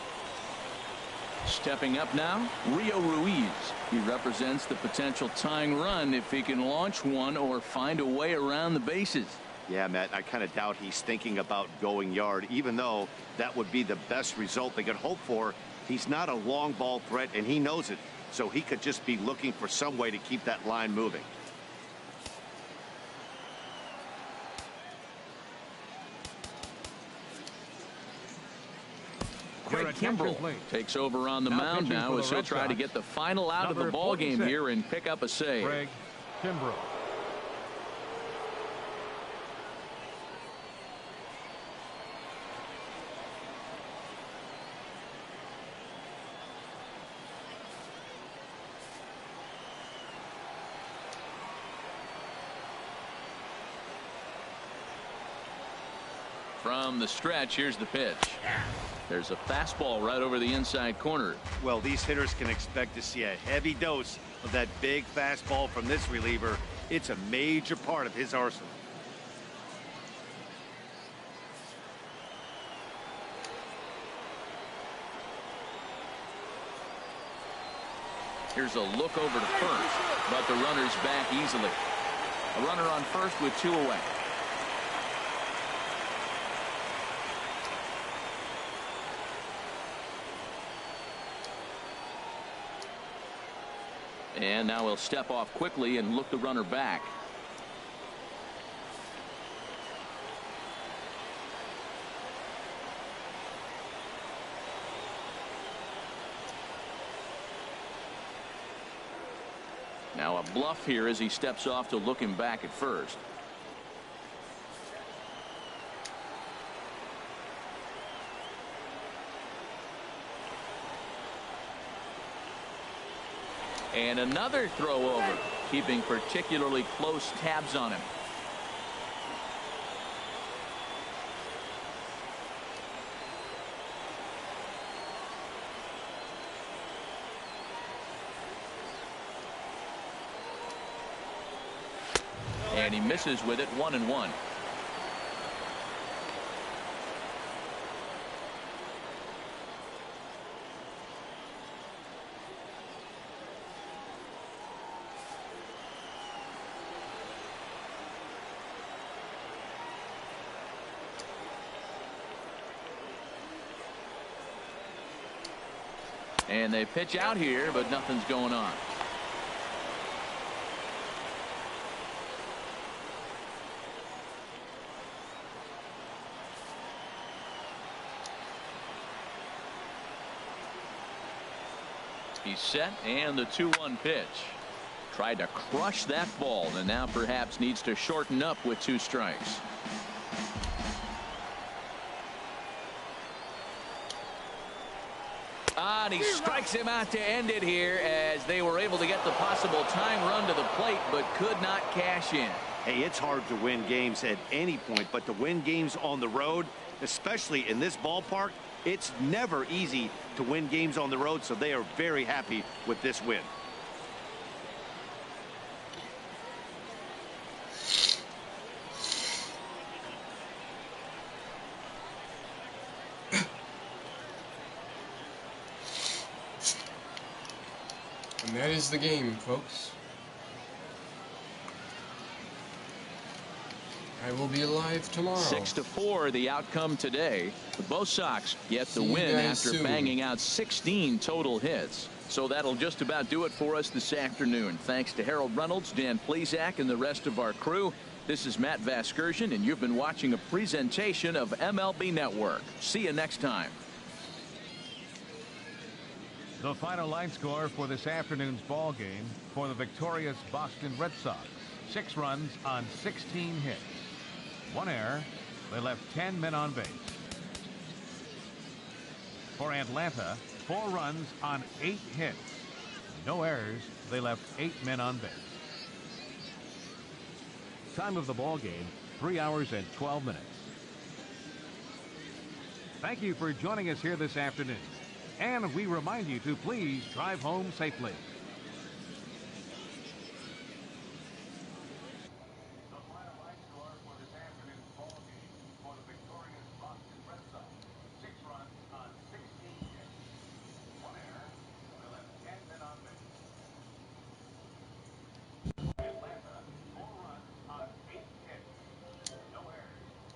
Stepping up now, Rio Ruiz. He represents the potential tying run if he can launch one or find a way around the bases. Yeah, Matt, I kind of doubt he's thinking about going yard, even though that would be the best result they could hope for. He's not a long ball threat, and he knows it, so he could just be looking for some way to keep that line moving. Craig Kimbrell takes over on the mound now as he'll try to get the final out of the ball game here and pick up a save. Craig Kimbrell. From the stretch, here's the pitch. There's a fastball right over the inside corner. Well, these hitters can expect to see a heavy dose of that big fastball from this reliever. It's a major part of his arsenal. Here's a look over to first, but the runner's back easily. A runner on first with 2 away. And now he'll step off quickly and look the runner back. Now a bluff here as he steps off to look him back at first. And another throw over, keeping particularly close tabs on him. And he misses with it, 1-1. And they pitch out here, but nothing's going on. He's set, and the 2-1 pitch. Tried to crush that ball, and now perhaps needs to shorten up with 2 strikes. And he strikes him out to end it here as they were able to get the possible tying run to the plate, but could not cash in. Hey, it's hard to win games at any point, but to win games on the road, especially in this ballpark, it's never easy to win games on the road, so they are very happy with this win. And that is the game, folks. I will be alive tomorrow. 6-4 the outcome today. The Bo Sox get the win after banging out 16 total hits. So that'll just about do it for us this afternoon. Thanks to Harold Reynolds, Dan Plesac, and the rest of our crew. This is Matt Vasgersian, and you've been watching a presentation of MLB Network. See you next time. The final line score for this afternoon's ball game for the victorious Boston Red Sox. 6 runs on 16 hits. 1 error. They left 10 men on base. For Atlanta, 4 runs on 8 hits. No errors. They left 8 men on base. Time of the ball game, 3 hours and 12 minutes. Thank you for joining us here this afternoon. And we remind you to please drive home safely.